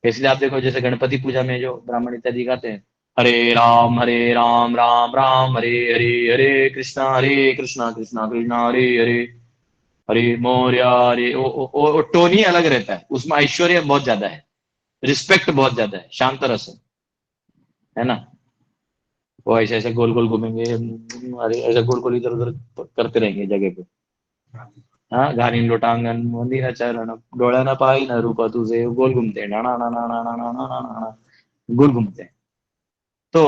इसलिए आप देखो जैसे गणपति पूजा में जो ब्राह्मण इत्यादि गाते हैं, हरे राम राम राम हरे हरे, हरे कृष्णा कृष्णा कृष्णा हरे हरे, हरे मौर्य हरे, वो टोन ही अलग रहता है, उसमें ऐश्वर्य बहुत ज्यादा है, रिस्पेक्ट बहुत ज्यादा है, शांत रस है ना। वो ऐसे ऐसे गोल गोल घूमेंगे, अरे ऐसे गोल गोल इधर उधर करते रहेंगे जगह पे। हाँ, घालीन लोटांगण मंदिर चरण, डोळ्या ना पाई ना रूप तुझे, गोल घूमते हैं, ना ना ना ना ना ना ना ना ना ना, गोल घूमते हैं। तो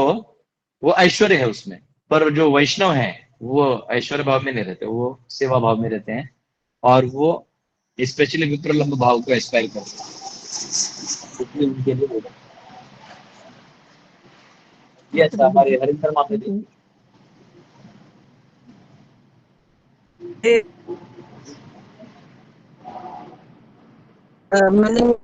वो ऐश्वर्य है उसमें। पर जो वैष्णव है वो ऐश्वर्य भाव में नहीं रहते, वो सेवा भाव में रहते हैं, और वो स्पेशली विप्रलंब भाव को एस्पायर करते हैं, इसलिए उनके लिए वो ये अच्छा प्रभु हमारे जी, हरिंदर मामले तो देखिए। ये, मैंने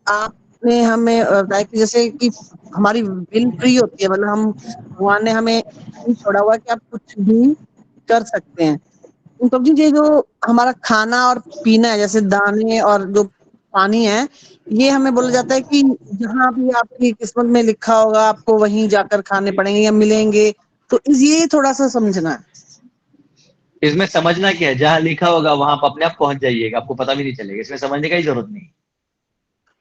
आपने हमें बताया कि जैसे कि हमारी विल फ्री होती है, मतलब हम भगवान ने हमें नहीं छोड़ा हुआ कि आप कुछ भी कर सकते हैं। तो जी ये जो हमारा खाना और पीना है, जैसे दाने और जो पानी है, ये हमें बोला जाता है कि जहाँ भी आपकी किस्मत में लिखा होगा आपको वहीं जाकर खाने पड़ेंगे या मिलेंगे। तो ये थोड़ा सा समझना है। इसमें समझना क्या है, जहां लिखा होगा वहां आप अपने आप पहुंच जाइएगा, आपको पता भी नहीं चलेगा, इसमें समझने का ही जरूरत नहीं।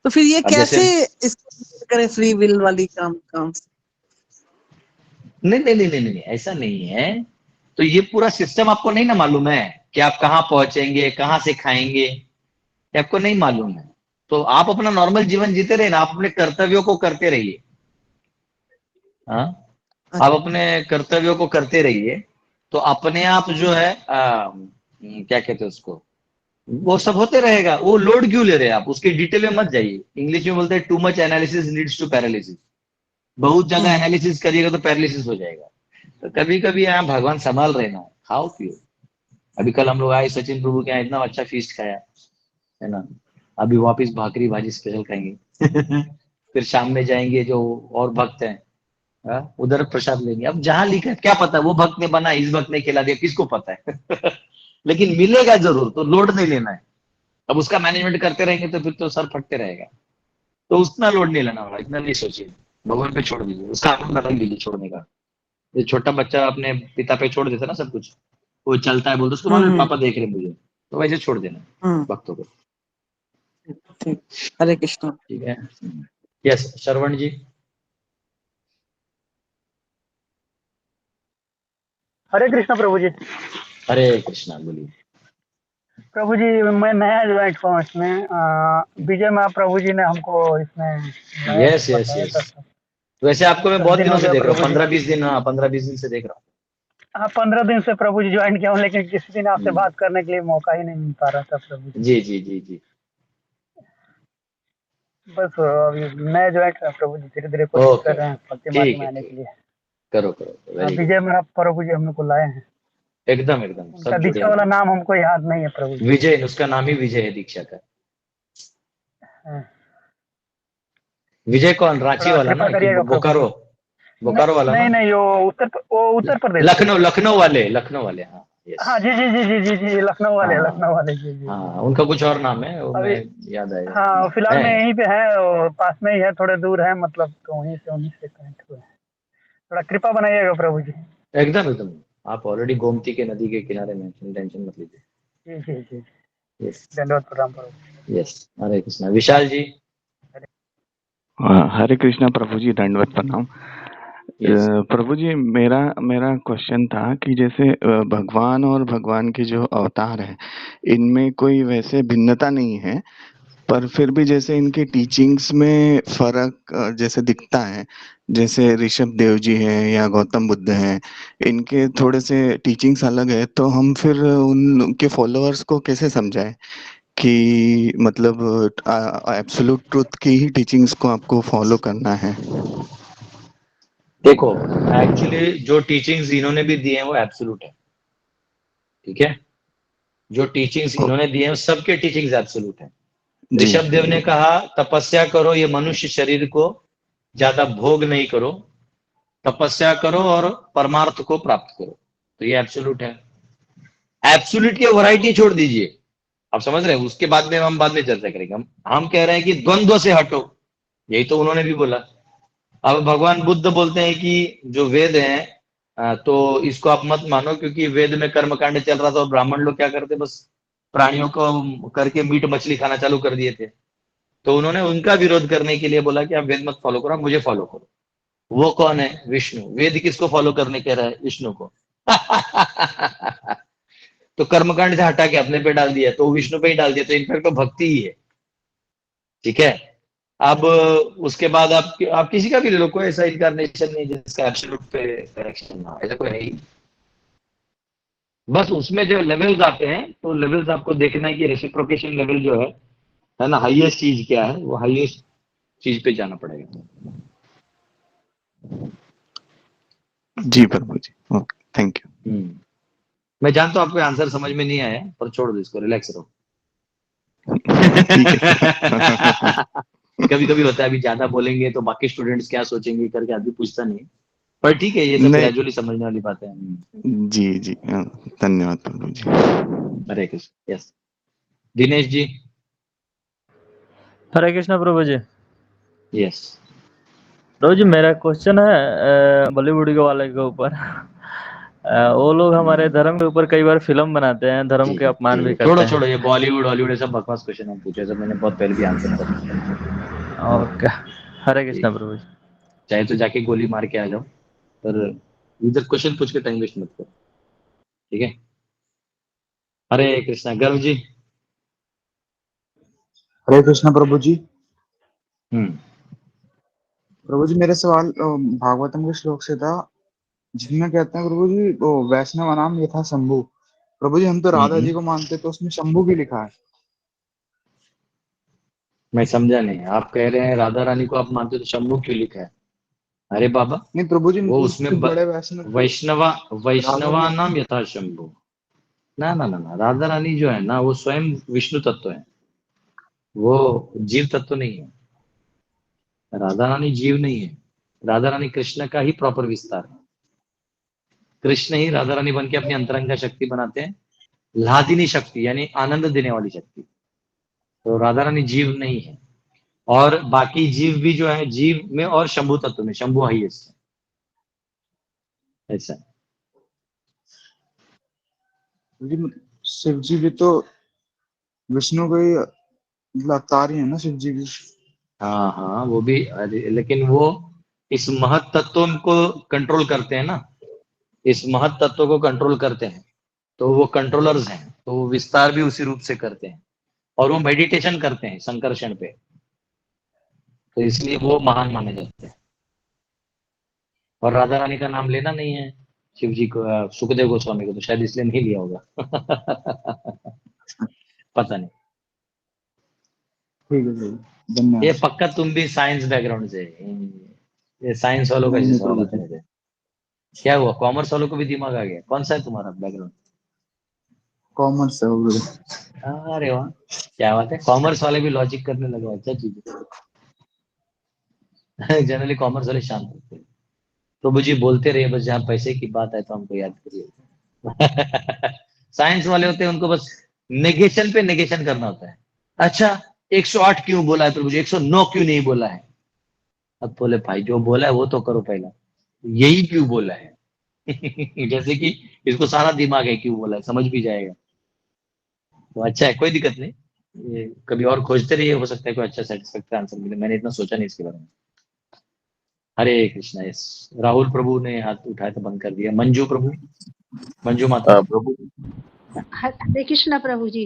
तो फिर ये अब जैसे कैसे इसको करें फ्री विल वाली काम? नहीं नहीं नहीं नहीं नहीं, ऐसा नहीं है। तो ये पूरा सिस्टम आपको नहीं ना मालूम है कि आप कहाँ पहुंचेंगे, कहाँ से खाएंगे, ये आपको नहीं मालूम है। तो आप अपना नॉर्मल जीवन जीते रहे ना, आप अपने कर्तव्यों को करते रहिए। हाँ, आप अपने कर्तव्यों को करते रहिए, तो अपने आप जो है क्या कहते हैं उसको, वो सब होते रहेगा। वो लोड क्यों ले रहे हैं आप, उसकी डिटेल में मत जाइए। इंग्लिश में बोलते हैं too much analysis leads to paralysis. बहुत ज्यादा एनालिसिस करिएगा तो पैरालिसिस हो जाएगा। तो कभी कभी यहाँ भगवान संभाल रहे ना, खाओ पियो। अभी कल हम लोग आए सचिन प्रभु के यहाँ, इतना अच्छा फीस्ट खाया है ना। अभी वापस भाकरी भाजी स्पेशल खाएंगे। फिर शाम में जाएंगे जो और भक्त हैं, उधर प्रसाद लेंगे। अब जहां लिखा है क्या पता वो भक्त ने बना, इस भक्त ने खिला दिया, किसको पता है। लेकिन मिलेगा जरूर, तो लोड नहीं लेना है। अब उसका मैनेजमेंट करते रहेंगे तो फिर तो सर फटते रहेगा। तो उतना लोड नहीं लेना होगा, इतना नहीं सोचिए, भगवान पे छोड़ दीजिए, उसका आनंद अलग लीजिए छोड़ने का। ये छोटा बच्चा अपने पिता पे छोड़ देता ना सब कुछ, वो चलता है बोलते उसको मालूम है पापा देख रहे हैं मुझे, तो वैसे छोड़ देना भक्तों को। ठीक, हरे कृष्ण। ठीक है। यस श्रवण जी। हरे कृष्णा प्रभु जी। हरे कृष्णा, बोलिए। प्रभु जी मैं नया ज्वाइन हुआ हूँ इसमें, विजय महाप्रभु जी ने हमको इसमें नया यस यस बताया यस। था। वैसे आपको मैं 10 बहुत दिन दिनों हो से गया देख रहा हूँ, प्रभु जी। 15-20 दिन, हाँ 15-20 दिन से देख रहा हूँ। हाँ 15 दिन से प्रभु जी ज्वाइन किया हूँ, लेकिन किसी दिन आपसे हम्म, बात करने के लिए मौका ही नहीं मिल पा रहा था प्रभु जी। जी जी जी जी। बस अभी नया ज्वाइन हुआ प्रभु जी, धीरे धीरे कोशिश ओके कर रहे हैं भक्ति मार्ग ठीक में है, आने ठीक, के लिए। करो करो, वेरी गुड। विजय महाप्रभु जी हम लोग को लाए हैं। एकदम एकदम उनका सब जुड़े दीक्षा वाला हैं। नाम हमको याद नहीं है प्रभु जी। विजय, उसका नाम ही विजय है दीक्षा का। हाँ, विजय कौन, रांची थोड़ा वाला कृपा ना कि करिएगा प्रभु जी। बोकारो, बोकारो वाला नहीं ना। नहीं, वो उत्तर प्रदेश के। लखनऊ, लखनऊ वाले, लखनऊ वाले, हाँ यस। हाँ जी जी जी जी जी जी, लखनऊ वाले, लखनऊ हाँ वाले, जी जी जी। हाँ, उनका कुछ और नाम है, वो अभी मैं याद आएगा हाँ फिलहाल है। में यहीं पे है, और पास में ही है, थोड़े दूर है मतलब, तो वहीं से कनेक्ट हुए हैं। थोड़ा कृपा बनाइएगा प्रभु जी। एकदम एकदम, आप ऑलरेडी गोमती के नदी के किनारे में, टेंशन मत लीजिए। जी जी जी, यस दंडवत प्रणाम प्रभु। यस, हरे कृष्णा। विशाल जी। हरे कृष्णा प्रभु जी, दंडवत प्रणाम। यस। प्रभु जी, मेरा मेरा क्वेश्चन था कि जैसे भगवान और भगवान के जो अवतार है, इनमें कोई वैसे भिन्नता नहीं है, पर फिर भी जैसे इनके टीचिंग्स में फर्क जैसे दिखता है। जैसे ऋषभ देव जी हैं या गौतम बुद्ध हैं, इनके थोड़े से टीचिंग्स अलग है, तो हम फिर उनके फॉलोअर्स को कैसे समझाएं कि मतलब एब्सोल्यूट ट्रुथ की ही टीचिंग्स को आपको फॉलो करना है। देखो, एक्चुअली जो टीचिंग्स इन्होंने भी दिए हैं वो एब्सोल्यूट है, ठीक है। जो टीचिंग्स इन्होंने दिए हैं सबके टीचिंग्स एब्सोल्यूट है। जी ऋषभ देव ने कहा तपस्या करो, ये मनुष्य शरीर को ज्यादा भोग नहीं करो, तपस्या करो और परमार्थ को प्राप्त करो, तो ये एब्सोल्यूट है। एब्सोल्यूट की वैरायटी छोड़ दीजिए, आप समझ रहे हैं, उसके बाद में हम बाद में चर्चा करेंगे। हम कह रहे हैं कि द्वंद्व से हटो, यही तो उन्होंने भी बोला। अब भगवान बुद्ध बोलते हैं कि जो वेद है तो इसको आप मत मानो, क्योंकि वेद में कर्मकांड चल रहा था और ब्राह्मण लोग क्या करते, बस प्राणियों को करके मीट मछली खाना चालू कर दिए थे। तो उन्होंने उनका विरोध करने के लिए बोला कि आप वेद मत फॉलो करो, आप मुझे फॉलो करो। वो कौन है? विष्णु। वेद किसको फॉलो करने कह रहा है? विष्णु को। तो कर्मकांड से हटा के अपने पे डाल दिया, तो विष्णु पे ही डाल दिया, तो इनफैक्ट तो भक्ति ही है, ठीक है। अब उसके बाद आप किसी का भी ले लो, कोई ऐसा इनकारनेशन नहीं जिसका एब्सोल्यूट पे करेक्शन ना हो, ऐसा कोई है ही। बस उसमें जो लेवल्स आते हैं, तो लेवल्स आपको देखना है कि रेसिप्रोकेशन लेवल जो है ना, हाईएस्ट चीज क्या है, वो हाईएस्ट चीज पे जाना पड़ेगा। जी प्रभु जी, ओके, थैंक यू। मैं जानता हूं आपको आंसर समझ में नहीं आया, पर छोड़ दो इसको, रिलैक्स रहो। ठीक है। कभी कभी होता है, अभी ज्यादा बोलेंगे तो बाकी स्टूडेंट्स क्या सोचेंगे करके आदमी पूछता नहीं, पर ठीक है, ये सब नहीं, ग्रेजुअली समझने वाली बातें हैं। जी जी, धन्यवाद प्रभु जी। हरे कृष्ण। यस, दिनेश जी। हरे कृष्णा प्रभु जी। यस प्रभु जी, मेरा क्वेश्चन है बॉलीवुड के वाले के ऊपर। वो लोग हमारे धर्म के ऊपर कई बार फिल्म बनाते हैं, धर्म जी के अपमान भी छोड़ो करते हैं। छोड़ो, ये बॉलीवुड हॉलीवुड ये सब बकवास क्वेश्चन हम पूछे, सब मैंने बहुत पहले भी आंसर कर दिया। ओके, हरे जी, कृष्णा प्रभु जी। चाहे तो जाके गोली मार के आ जाओ, पर इधर क्वेश्चन पूछ के टाइम वेस्ट मत करो, ठीक है। हरे कृष्णा। गर्व जी। हरे कृष्ण प्रभु जी। हम्म प्रभु जी, मेरा सवाल भागवतम के श्लोक से था, जिसमें कहते हैं प्रभु जी, वो वैष्णव नाम यथा शंभु। प्रभु जी, हम तो राधा हम्म। जी को मानते, तो उसमें शंभु भी लिखा है। मैं समझा नहीं, आप कह रहे हैं राधा रानी को आप मानते हो तो शंभू क्यों लिखा है? अरे बाबा, नहीं प्रभु जी, वो उससे उसमें बड़े वैष्णव तो वैष्णवा राधा वैष्णवा जी। नाम यथा शंभु। ना ना ना ना, राधा रानी जो है ना, वो स्वयं विष्णु तत्व है, वो जीव तत्व नहीं है। राधा रानी जीव नहीं है, राधा रानी कृष्ण का ही प्रॉपर विस्तार है। कृष्ण ही राधा रानी बन के अपनी अंतरंगा शक्ति बनाते हैं, लादिनी शक्ति यानी आनंद देने वाली शक्ति। तो राधा रानी जीव नहीं है, और बाकी जीव भी जो है, जीव में और शंभु तत्व में, शंभु हाईएस्ट है, ऐसा है। प्रभु जी, शिव जी भी तो विष्णु के ही मतलब अवतार ही है ना, शिव जी भी। हाँ हाँ, वो भी, लेकिन वो इस महत तत्व को कंट्रोल करते हैं ना, इस महत तत्व को कंट्रोल करते हैं, तो वो कंट्रोलर्स हैं, तो वो विस्तार भी उसी रूप से करते हैं, और वो मेडिटेशन करते हैं संकर्षण पे, तो इसलिए वो महान माने जाते हैं। और राधा रानी का नाम लेना नहीं है शिव जी को, सुखदेव गोस्वामी को, तो शायद इसलिए नहीं लिया होगा। पता नहीं। ठीक है प्रभु, ये धन्यवाद। पक्का तुम भी साइंस बैकग्राउंड से, ये साइंस वालों का नहीं ऐसे नहीं सवाल प्रभु आते जी। रहते हैं। क्या हुआ, कॉमर्स वालों को भी दिमाग आ गया? कौन सा है तुम्हारा बैकग्राउंड? कॉमर्स है प्रभु जी। अरे वाह, क्या बात है, कॉमर्स वाले भी लॉजिक करने लगे, अच्छा चीज है। जनरली कॉमर्स वाले शांत होते हैं। प्रभु जी बोलते रहिए, बस जहाँ पैसे की बात है तो हमको याद करिए। साइंस वाले होते हैं, उनको बस नेगेशन पे नेगेशन करना होता है। अच्छा, 108 क्यों बोला है प्रभु जी, 109 क्यों नहीं बोला है? अब बोले भाई जो बोला है वो तो करो पहला, यही क्यों बोला है जैसे कि इसको सारा दिमाग है, क्यों बोला है, समझ भी जाएगा। तो अच्छा है, कोई दिक्कत नहीं, ये कभी और खोजते रहिए, हो सकता है कोई अच्छा सेटिस्फैक्टरी आंसर मिले। मैंने इतना सोचा नहीं इसके बारे में। हरे कृष्णा। यस, राहुल प्रभु ने हाथ उठाया तो बंद कर दिया। मंजू प्रभु, मंजू माता। प्रभु हरे कृष्णा प्रभु जी।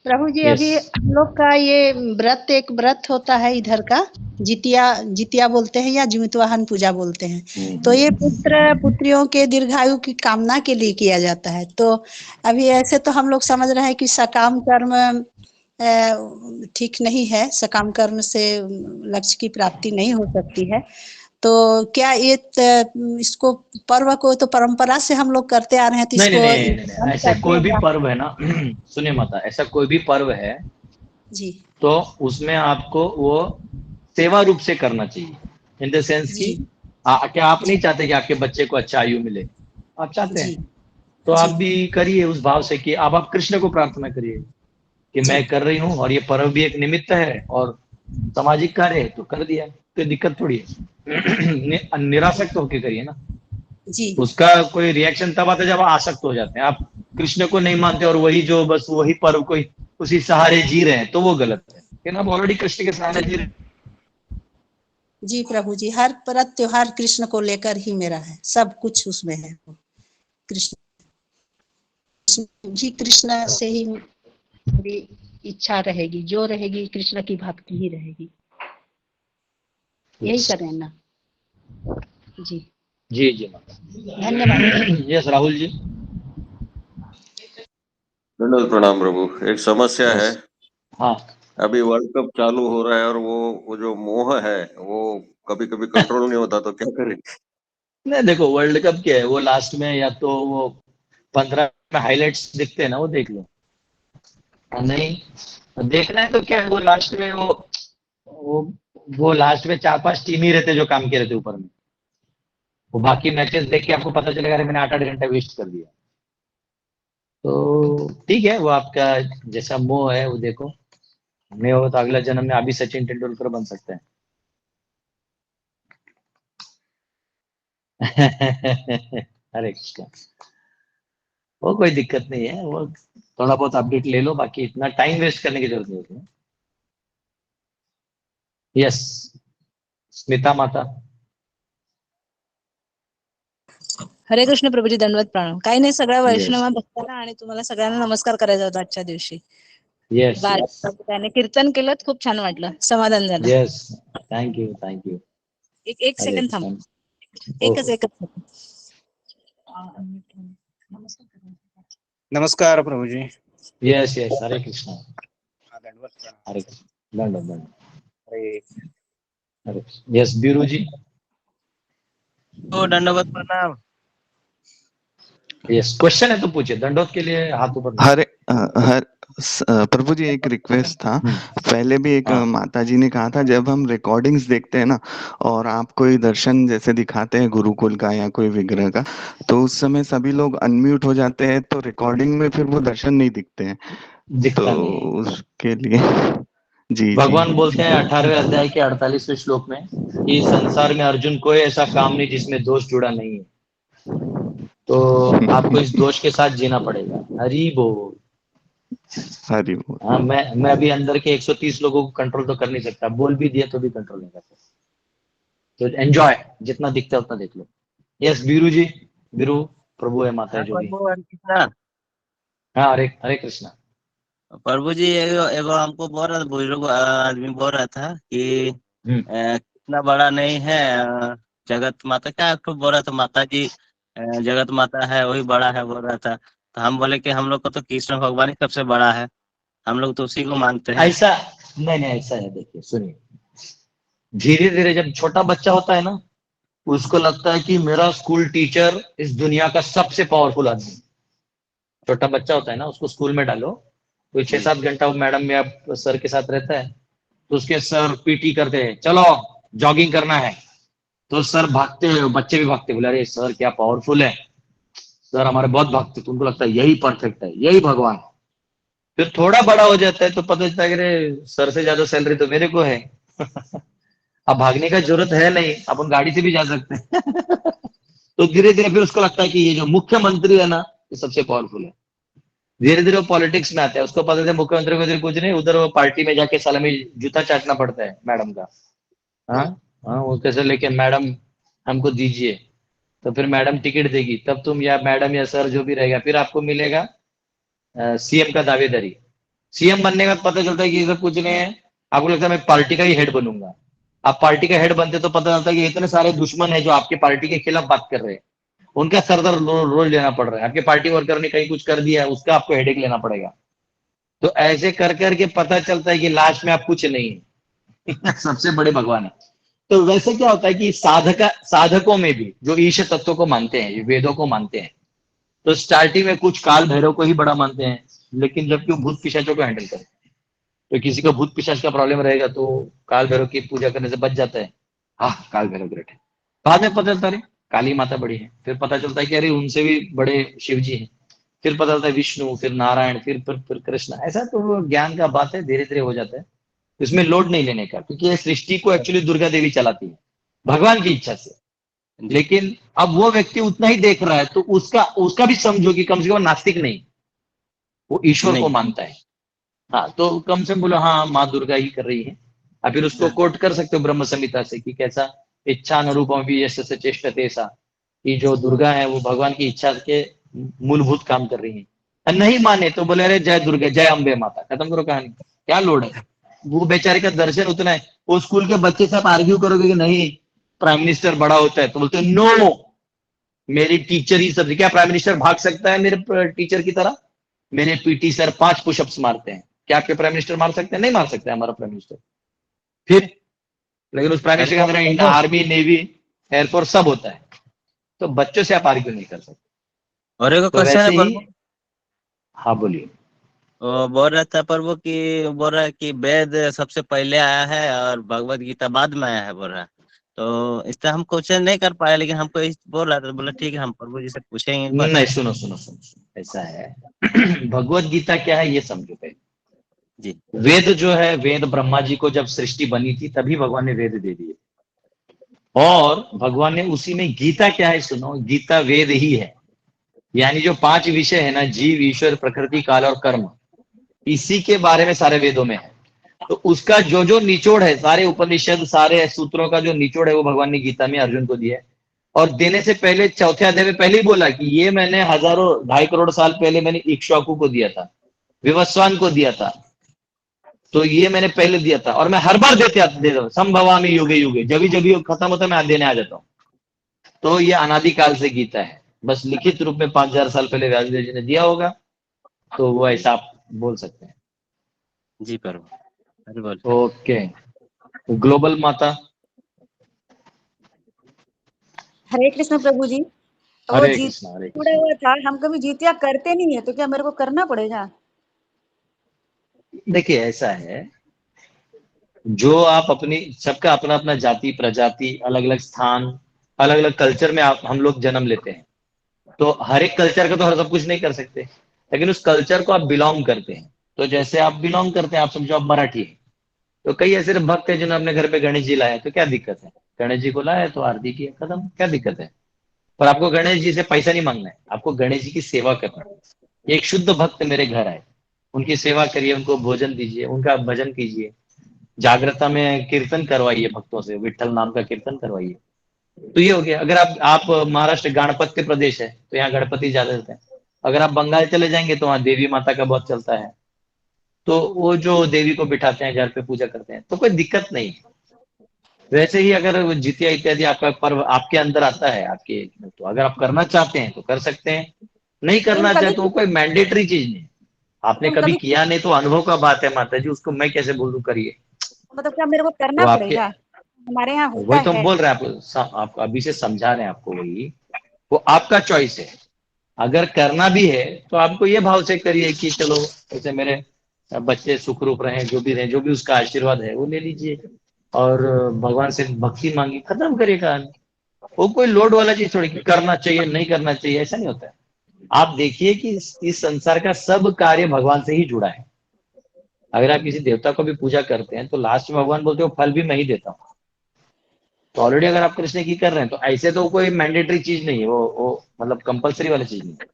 प्रभु जी, यस। अभी हम लोग का ये व्रत, एक व्रत होता है इधर का, जितिया बोलते हैं या जीवितवाहन पूजा बोलते हैं। तो ये पुत्र पुत्रियों के दीर्घायु की कामना के लिए किया जाता है। तो अभी ऐसे तो हम लोग समझ रहे हैं कि सकाम कर्म ठीक नहीं है, सकाम कर्म से लक्ष्य की प्राप्ति नहीं हो सकती है। तो क्या ये इसको पर्व को तो परंपरा से हम लोग करते आ रहे हैं, तो नहीं इसको नहीं नहीं, नहीं, ऐसा कोई भी पर्व है ना सुनिए माता, ऐसा कोई भी पर्व है जी, तो उसमें आपको वो सेवा रूप से करना चाहिए। इन द सेंस कि क्या आप नहीं चाहते कि आपके बच्चे को अच्छा आयु मिले? आप चाहते हैं, तो आप भी करिए उस भाव से कि अब आप कृष्ण को प्रार्थना करिए कि मैं कर रही हूँ, और ये पर्व भी एक निमित्त है और सामाजिक कार्य है, तो कर दिया, कोई दिक्कत थोड़ी है निरासक्त होके करिए ना जी। उसका कोई रिएक्शन तब आता है जब आसक्त हो जाते हैं। आप कृष्ण को नहीं मानते और वही जो बस वही पर्व कोई उसी सहारे जी रहे हैं, तो वो गलत है, लेकिन आप ऑलरेडी कृष्ण के सहारे जी रहे हैं। जी प्रभु जी, हर पर्व त्योहार कृष्ण को लेकर ही मेरा है, सब कुछ उसमें है। कृष्ण से ही मेरी इच्छा रहेगी, जो रहेगी कृष्ण की भक्ति ही रहेगी। यही करें ना जी। जी जी धन्यवाद। यस राहुल जी। दंडवत प्रणाम प्रभु। एक समस्या है। हाँ, अभी वर्ल्ड कप चालू हो रहा है और वो जो मोह है वो कभी कभी कंट्रोल नहीं होता, तो क्या करें? नहीं देखो, वर्ल्ड कप क्या है, वो लास्ट में या तो वो 15 में हाइलाइट्स दिखते हैं ना, वो देख लो। नहीं देखना है तो क्या है, वो लास्ट में वो लास्ट में 4-5 टीम ही रहते जो काम किए रहते ऊपर में। वो बाकी मैचेस देख के आपको पता चलेगा अरे मैंने 8-8 घंटा वेस्ट कर दिया। तो ठीक है, वो आपका जैसा मोह है वो देखो, नहीं हो तो अगला जन्म में अभी सचिन तेंदुलकर बन सकते हैं। अरे कृष्णा, वो कोई दिक्कत नहीं है, वो थोड़ा बहुत अपडेट ले लो, बाकी इतना टाइम वेस्ट करने की जरूरत नहीं है। यस, स्मिता माता। हरे कृष्ण प्रभूजी, दंडवत प्रणाम। काही नाही, सगळ्या वैष्णव भक्तांना आणि तुम्हाला सगळ्यांना नमस्कार करायचा होता आजच्या दिवशी। यस त्याने कीर्तन केलं, खूप छान वाटलं, समाधान झालं। Yes, thank you. एक सेकंड थांब, एकच नमस्कार प्रभुजी। यस हरे कृष्ण। हरे कृष्ण, दंड। हरे यस बीरू जी। तो दंडवत प्रणाम। यस, क्वेश्चन है तो पूछे, दंडोत के लिए हाथ ऊपर। हर प्रभु जी, एक रिक्वेस्ट था। पहले भी एक माता जी ने कहा था, जब हम रिकॉर्डिंग्स देखते हैं ना और आप कोई दर्शन जैसे दिखाते हैं गुरुकुल का या कोई विग्रह का, तो उस समय सभी लोग अनम्यूट हो जाते हैं, तो रिकॉर्डिंग में फिर वो दर्शन नहीं दिखते हैं। तो उसके लिए जी भगवान बोलते हैं 18वें अध्याय के 48वें श्लोक में कि संसार में अर्जुन कोई ऐसा काम नहीं जिसमें दोष जुड़ा नहीं है, तो आपको इस दोष के साथ जीना पड़ेगा। हरि बोल। हाँ, मैं अभी अंदर के 130 लोगों को कंट्रोल तो कर नहीं सकता, बोल भी दिया तो भी कंट्रोल नहीं कर सकता। तो एंजॉय, जितना दिखता है उतना देख लो। यस बीरू जी, बीरू प्रभु है, माता है जो भी। हाँ, हरे कृष्णा। प्रभु जी, एगो हमको बोल रहा था, बुजुर्ग आदमी बोल रहा था कि कितना बड़ा नहीं है जगत माता, क्या तो बोल रहा था, माता जी जगत माता है वही बड़ा है बोल रहा था। तो हम बोले कि हम लोग को तो कृष्ण भगवान ही सबसे बड़ा है, हम लोग तो उसी को मानते हैं। ऐसा नहीं, ऐसा है। देखिए सुनिए, धीरे धीरे जब छोटा बच्चा होता है ना, उसको लगता है कि मेरा स्कूल टीचर इस दुनिया का सबसे पावरफुल आदमी। छोटा बच्चा होता है ना, उसको स्कूल में डालो, कोई 6-7 घंटा वो मैडम या सर के साथ रहता है, तो उसके सर पीटी करते हैं, चलो जॉगिंग करना है, तो सर भागते हैं, बच्चे भी भागते, बोले अरे सर क्या पावरफुल है, सर हमारे बहुत भागते, तुमको लगता है यही परफेक्ट है, यही भगवान है। फिर थोड़ा बड़ा हो जाता है तो पता चलता है कि अरे सर से ज्यादा सैलरी तो मेरे को है अब भागने का जरूरत है नहीं, अपन गाड़ी से भी जा सकते हैं तो धीरे धीरे फिर उसको लगता है कि ये जो मुख्यमंत्री है ना, ये सबसे पावरफुल है। धीरे धीरे वो पॉलिटिक्स में आता है, उसको पता है मुख्यमंत्री को उधर कुछ नहीं, उधर वो पार्टी में जाके सलामी जूता चाटना पड़ता है मैडम का। हाँ हाँ, वो कैसे लेके मैडम हमको दीजिए, तो फिर मैडम टिकट देगी, तब तुम या मैडम या सर जो भी रहेगा, फिर आपको मिलेगा सीएम का दावेदारी। सीएम बनने का पता चलता है कि ये सब कुछ नहीं है, आपको लगता है मैं पार्टी का ही हेड बनूंगा। आप पार्टी का हेड बनते तो पता चलता है कि इतने सारे दुश्मन है जो आपके पार्टी के खिलाफ बात कर रहे हैं, उनका सरदर्द रोज लेना पड़ रहा है। आपके पार्टी वर्कर ने कहीं कुछ कर दिया है, उसका आपको हेडेक लेना पड़ेगा। तो ऐसे कर करके पता चलता है कि लास्ट में आप कुछ नहीं है। सबसे बड़े भगवान है। तो वैसे क्या होता है कि साधकों में भी जो ईश तत्व को मानते हैं, वेदों को मानते हैं, तो स्टार्टिंग में कुछ काल भैरव को ही बड़ा मानते हैं, लेकिन जबकि वो भूत पिशाचों को हैंडल करते हैं, तो किसी को भूत पिशाच का प्रॉब्लम रहेगा तो काल भैरव की पूजा करने से बच जाता है। हाँ, काल भैरव ग्रेट है। बाद में पता चलता है काली माता बड़ी है, फिर पता चलता है कि अरे उनसे भी बड़े शिव जी हैं, फिर पता चलता है विष्णु, फिर नारायण, फिर कृष्ण। ऐसा तो ज्ञान का बात है, धीरे धीरे हो जाता है। इसमें लोड नहीं लेने का, क्योंकि ये सृष्टि को एक्चुअली दुर्गा देवी चलाती है भगवान की इच्छा से। लेकिन अब वो व्यक्ति उतना ही देख रहा है, तो उसका भी समझो कि कम से कम नास्तिक नहीं, वो ईश्वर को मानता है। हाँ, तो कम से कम बोलो हाँ माँ दुर्गा ही कर रही है। अब फिर उसको कोट कर सकते हो ब्रह्म संहिता से कि कैसा इच्छा अनुरूपम भी यश से चेष्टते सा, कि जो दुर्गा है वो भगवान की इच्छा के मूलभूत काम कर रही है। और नहीं माने तो बोले अरे जय दुर्गा, जय अम्बे माता, खत्म करो कहानी। क्या लोड है, वो बेचारे का दर्शन उतना है। वो स्कूल के बच्चे से आप आर्ग्यू करोगे कि नहीं प्राइम मिनिस्टर बड़ा होता है, तो बोलते हैं नो, मेरी टीचर ही सब। क्या प्राइम मिनिस्टर भाग सकता है मेरे टीचर की तरह? मेरे पीटी सर 5 पुशअप्स मारते हैं, क्या आपके प्राइम मिनिस्टर मार सकते हैं? नहीं मार सकते हमारा प्राइम मिनिस्टर। फिर लेकिन उस प्राइम मिनिस्टर के अंदर इंडिया आर्मी, नेवी, एयरफोर्स सब होता है। तो बच्चों से आप आर्ग्यू नहीं कर सकते। और एक तो क्वेश्चन है वैसे ही, प्रभु। हाँ बोलिए। बोल रहा था प्रभु कि बोल रहा है कि वेद सबसे पहले आया है और भगवत गीता बाद में आया है बोल रहा है। तो इससे हम क्वेश्चन नहीं कर पाए, लेकिन हमको बोल रहा था, बोला ठीक है हम प्रभु जी से पूछेंगे एक बार। नहीं, सुनो सुनो सुनो, ऐसा है भगवत गीता क्या है ये समझो पहले जी। वेद जो है, वेद ब्रह्मा जी को जब सृष्टि बनी थी तभी भगवान ने वेद दे दिए, और भगवान ने उसी में गीता क्या है सुनो, गीता वेद ही है। यानी जो 5 विषय है ना, जीव, ईश्वर, प्रकृति, काल और कर्म, इसी के बारे में सारे वेदों में है। तो उसका जो जो निचोड़ है, सारे उपनिषद, सारे सूत्रों का जो निचोड़ है, वो भगवान ने गीता में अर्जुन को दिया है। और देने से पहले 4थे अध्याय में पहले ही बोला कि ये मैंने हजारों 2.5 करोड़ साल पहले मैंने इक्ष्वाकु को दिया था, विवस्वान को दिया था, तो ये मैंने पहले दिया था, और मैं हर बार देता हूँ, संभवामी युगे युगे, जब भी खत्म होता है मैं देने आ जाता हूँ। तो ये अनादिकाल से गीता है, बस लिखित रूप में 5000 साल पहले व्यासदेव जी ने दिया होगा, तो वो ऐसा आप बोल सकते हैं। जी प्रभु। ओके, ग्लोबल माता। हरे कृष्ण प्रभु जी। वो हरे जीत कृष्ण, हरे जुड़ा कृष्ण। हुआ था, हम कभी जीतिया करते नहीं है, तो क्या मेरे को करना पड़ेगा? देखिए ऐसा है, जो आप अपनी, सबका अपना अपना जाति प्रजाति, अलग अलग स्थान, अलग अलग कल्चर में हम लोग जन्म लेते हैं, तो हर एक कल्चर का तो हर सब कुछ नहीं कर सकते, लेकिन उस कल्चर को आप बिलोंग करते हैं। तो जैसे आप बिलोंग करते हैं, आप समझो आप मराठी है, तो कई ऐसे भक्त है जिन्होंने अपने घर पे गणेश जी लाए, तो क्या दिक्कत है? गणेश जी को लाए तो आरती की, खत्म, क्या दिक्कत है? पर आपको गणेश जी से पैसा नहीं मांगना है, आपको गणेश जी की सेवा करना है। एक शुद्ध भक्त मेरे घर आए, उनकी सेवा करिए, उनको भोजन दीजिए, उनका भजन कीजिए, जागृता में कीर्तन करवाइए, भक्तों से विठल नाम का कीर्तन करवाइए। तो ये हो गया। अगर आप महाराष्ट्र गणपत्य प्रदेश है तो यहाँ गणपति ज्यादा रहते हैं। अगर आप बंगाल चले जाएंगे तो वहाँ देवी माता का बहुत चलता है, तो वो जो देवी को बिठाते हैं घर पे पूजा करते हैं, तो कोई दिक्कत नहीं है। वैसे ही अगर जितिया इत्यादि आपका पर्व आपके अंदर आता है, आपके, तो अगर आप करना चाहते हैं तो कर सकते हैं, नहीं करना चाहे तो कोई मैंडेटरी चीज नहीं। आपने कभी किया नहीं तो अनुभव का बात है माता जी, उसको मैं कैसे बोलूं करिए। मतलब क्या मेरे को करना तो आपके, पड़ेगा? हमारे यहाँ होता वही तो हम है। बोल रहे हैं आप अभी से समझा रहे हैं आपको, वही वो आपका चॉइस है। अगर करना भी है तो आपको ये भाव से करिए कि चलो ऐसे मेरे बच्चे सुखरूप रहे, जो भी रहे, जो भी उसका आशीर्वाद है वो ले लीजिए, और भगवान से भक्ति मांगी, खत्म करिए कहानी। वो कोई लोड वाला चीज थोड़ी कि करना चाहिए नहीं करना चाहिए, ऐसा नहीं होता है। आप देखिए कि इस संसार का सब कार्य भगवान से ही जुड़ा है। अगर आप किसी देवता को भी पूजा करते हैं तो लास्ट में भगवान बोलते हो फल भी मैं ही देता हूँ। तो ऑलरेडी अगर आप कृष्ण की कर रहे हैं तो ऐसे तो कोई मैंडेटरी चीज नहीं है, वो मतलब कंपलसरी वाली चीज नहीं है,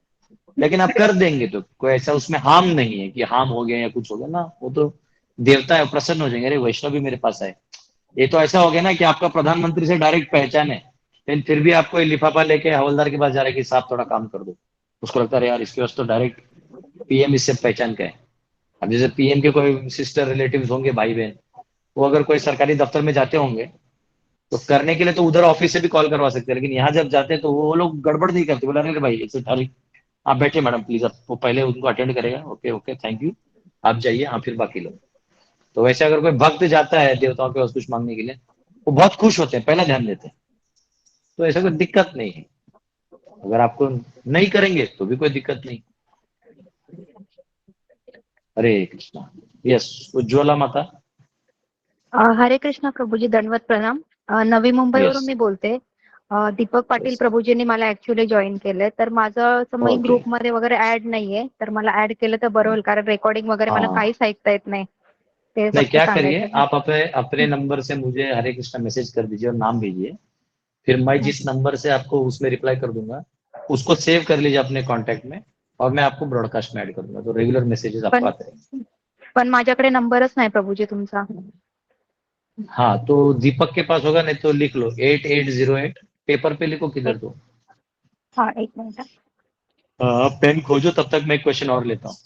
लेकिन आप कर देंगे तो कोई ऐसा उसमें हार्म नहीं है कि हार्म हो गया या कुछ हो गया ना, वो तो देवता है, प्रसन्न हो जाएंगे, अरे वैष्णव भी मेरे पास आए। ये तो ऐसा हो गया ना कि आपका प्रधानमंत्री से डायरेक्ट पहचान है, लेकिन फिर भी आपको लिफाफा लेके हवलदार के पास जा रहे कि साहब थोड़ा काम कर दो, उसको लगता है यार इसके पास तो डायरेक्ट पीएम इससे पहचान का है। अब जैसे पीएम के कोई सिस्टर रिलेटिव्स होंगे, भाई बहन, वो अगर कोई सरकारी दफ्तर में जाते होंगे तो करने के लिए तो उधर ऑफिस से भी कॉल करवा सकते हैं, लेकिन यहाँ जब जाते हैं तो वो लोग गड़बड़ नहीं करते, बोला अरे भाई इसे आप बैठे मैडम प्लीज, आप वो पहले उनको अटेंड करेगा, ओके ओके थैंक यू, आप जाइए, हाँ फिर बाकी लोग। तो वैसे अगर कोई भक्त जाता है देवताओं के पास कुछ मांगने के लिए, वो बहुत खुश होते हैं, पहला ध्यान देते हैं, तो ऐसा कोई दिक्कत नहीं है। अगर आपको नहीं करेंगे तो भी कोई दिक्कत नहीं। हरे कृष्णा। यस, उज्ज्वला माता। हरे कृष्णा प्रभूजी, दंडवत प्रणाम. नवी मुंबईवरून Yes. मी बोलते. दीपक पाटील Yes. प्रभूजींनी मला ऍक्च्युली जॉईन केलंय, तर माझं समज Okay. ग्रुपमध्ये वगैरे ऍड नाहीये, तर मला ऍड केलं तर बरं होईल, कारण रेकॉर्डिंग वगैरे मला हाँ काहीच ऐकता येत नाही. ते नहीं, फक्त क्या सांगायचं करिए, आहे. आप अपने नंबर से मुझे हरे कृष्णा मैसेज कर दीजिए और नाम भेजिए, फिर मैं जिस नंबर से आपको उसमें रिप्लाई कर दूंगा उसको सेव कर लीजिए अपने कांटेक्ट में, और मैं आपको ब्रॉडकास्ट में ऐड कर दूंगा, तो रेगुलर मैसेजेस आपको आते रहेंगे। पण माझ्याकडे नंबरच नाही प्रभूजी तुमचा. हाँ तो दीपक के पास होगा, नहीं तो लिख लो 8808, पेपर पे लिखो, किधर दो। हाँ, एक मिनिट. पेन खोजो, तब तक मैं एक क्वेश्चन और लेता हूँ।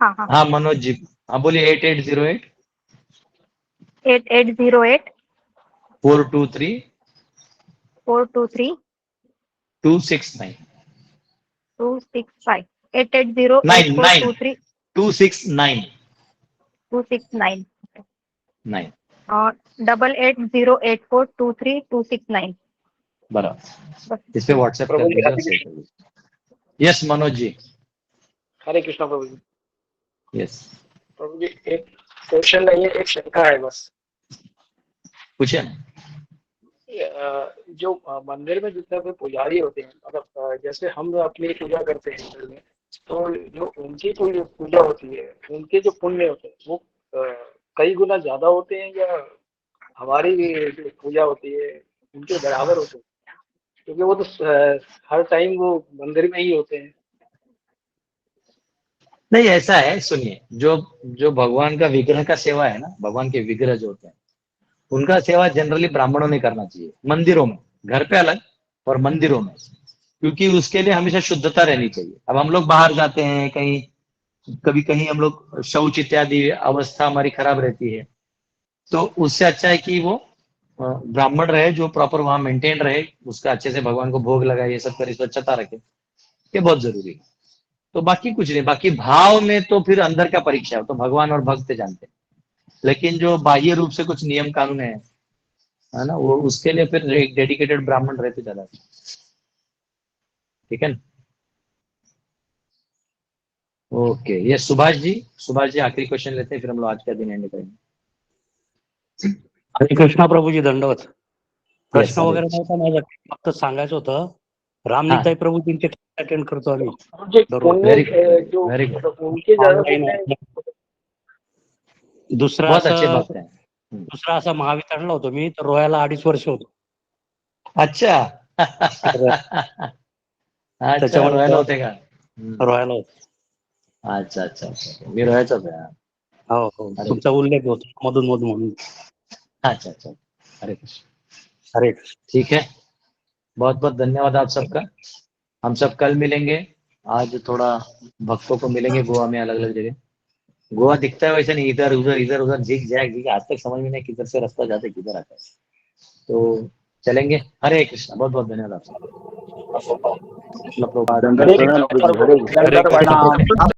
हाँ हाँ. हाँ मनोज जी, हाँ बोलिए। 8808 8808 423 423 269 265. 8808 423 269 269. 9 8808423269. बराबर, इस पे व्हाट्सएप कर दीजिए और शेयर कर दीजिए। यस मनोज जी। हरे कृष्णा प्रभु जी। यस प्रभु जी, एक क्वेश्चन नहीं है, एक शंका है बस। पूछिए ना। जो मंदिर में जितने भी पुजारी होते हैं, मतलब जैसे हम अपनी पूजा करते हैं घर में, तो जो उनकी पूजा होती है, उनके जो पुण्य होते हैं वो कई गुना ज्यादा होते हैं या हमारी जो पूजा होती है उनके बराबर होते हैं? क्योंकि वो तो हर टाइम वो मंदिर में ही होते हैं। नहीं ऐसा है, सुनिए, जो भगवान का विग्रह का सेवा है ना, भगवान के विग्रह जो होते हैं उनका सेवा जनरली ब्राह्मणों ने करना चाहिए, मंदिरों में, घर पे अलग और मंदिरों में, क्योंकि उसके लिए हमेशा शुद्धता रहनी चाहिए। अब हम लोग बाहर जाते हैं कहीं, कभी कहीं हम लोग शौच इत्यादि अवस्था हमारी खराब रहती है, तो उससे अच्छा है कि वो ब्राह्मण रहे जो प्रॉपर वहां मेंटेन रहे, उसका अच्छे से भगवान को भोग लगाए, ये सब करे, स्वच्छता रखे, ये बहुत जरूरी है। तो बाकी कुछ नहीं, बाकी भाव में तो फिर अंदर का परीक्षा है, तो भगवान और भक्त जानते हैं, लेकिन जो बाह्य रूप से कुछ नियम कानून है ना, वो उसके लिए फिर एक डेडिकेटेड ब्राह्मण रहते ज्यादा, ठीक है ना। ओके, ये सुभाष जी आखिरी क्वेश्चन लेते हैं, फिर हम लोग आज का दिन एंड करेंगे। हरे कृष्णा प्रभूजी, दंडवत. प्रश्न हरे वगैरे कृष्ण. नव्हता माझा, फक्त सांगायचं होतं, रामनिताई प्रभूजींचे अटेंड करतो आम्ही दररोज. Very good, very good. उनके ज्यादा ऑनलाईन पुण्य है। दुसरा बहुत अच्छे असं भक्त हैं. दुसरा असा महावितरणला होतो मी, तर रोयाला 2.5 वर्ष होतो. अच्छा. अच्छा, रोयाला होते का? रोयाला होतो. अच्छा अच्छा अच्छा, मी रोयाचाच आहे. हो हो, तुमचा उल्लेख होतो मधून मधून म्हणून. अच्छा अच्छा, हरे कृष्ण. हरे कृष्ण. ठीक है, बहुत बहुत धन्यवाद आप सबका. हम सब कल मिलेंगे. आज थोड़ा भक्तों को मिलेंगे गोवा में, अलग अलग जगह. गोवा दिखता है वैसे नहीं, इधर उधर झिक झैक, आज तक समझ में नहीं किधर से रास्ता जाते किधर आता है, तो चलेंगे. हरे कृष्ण, बहुत बहुत धन्यवाद आप सबको.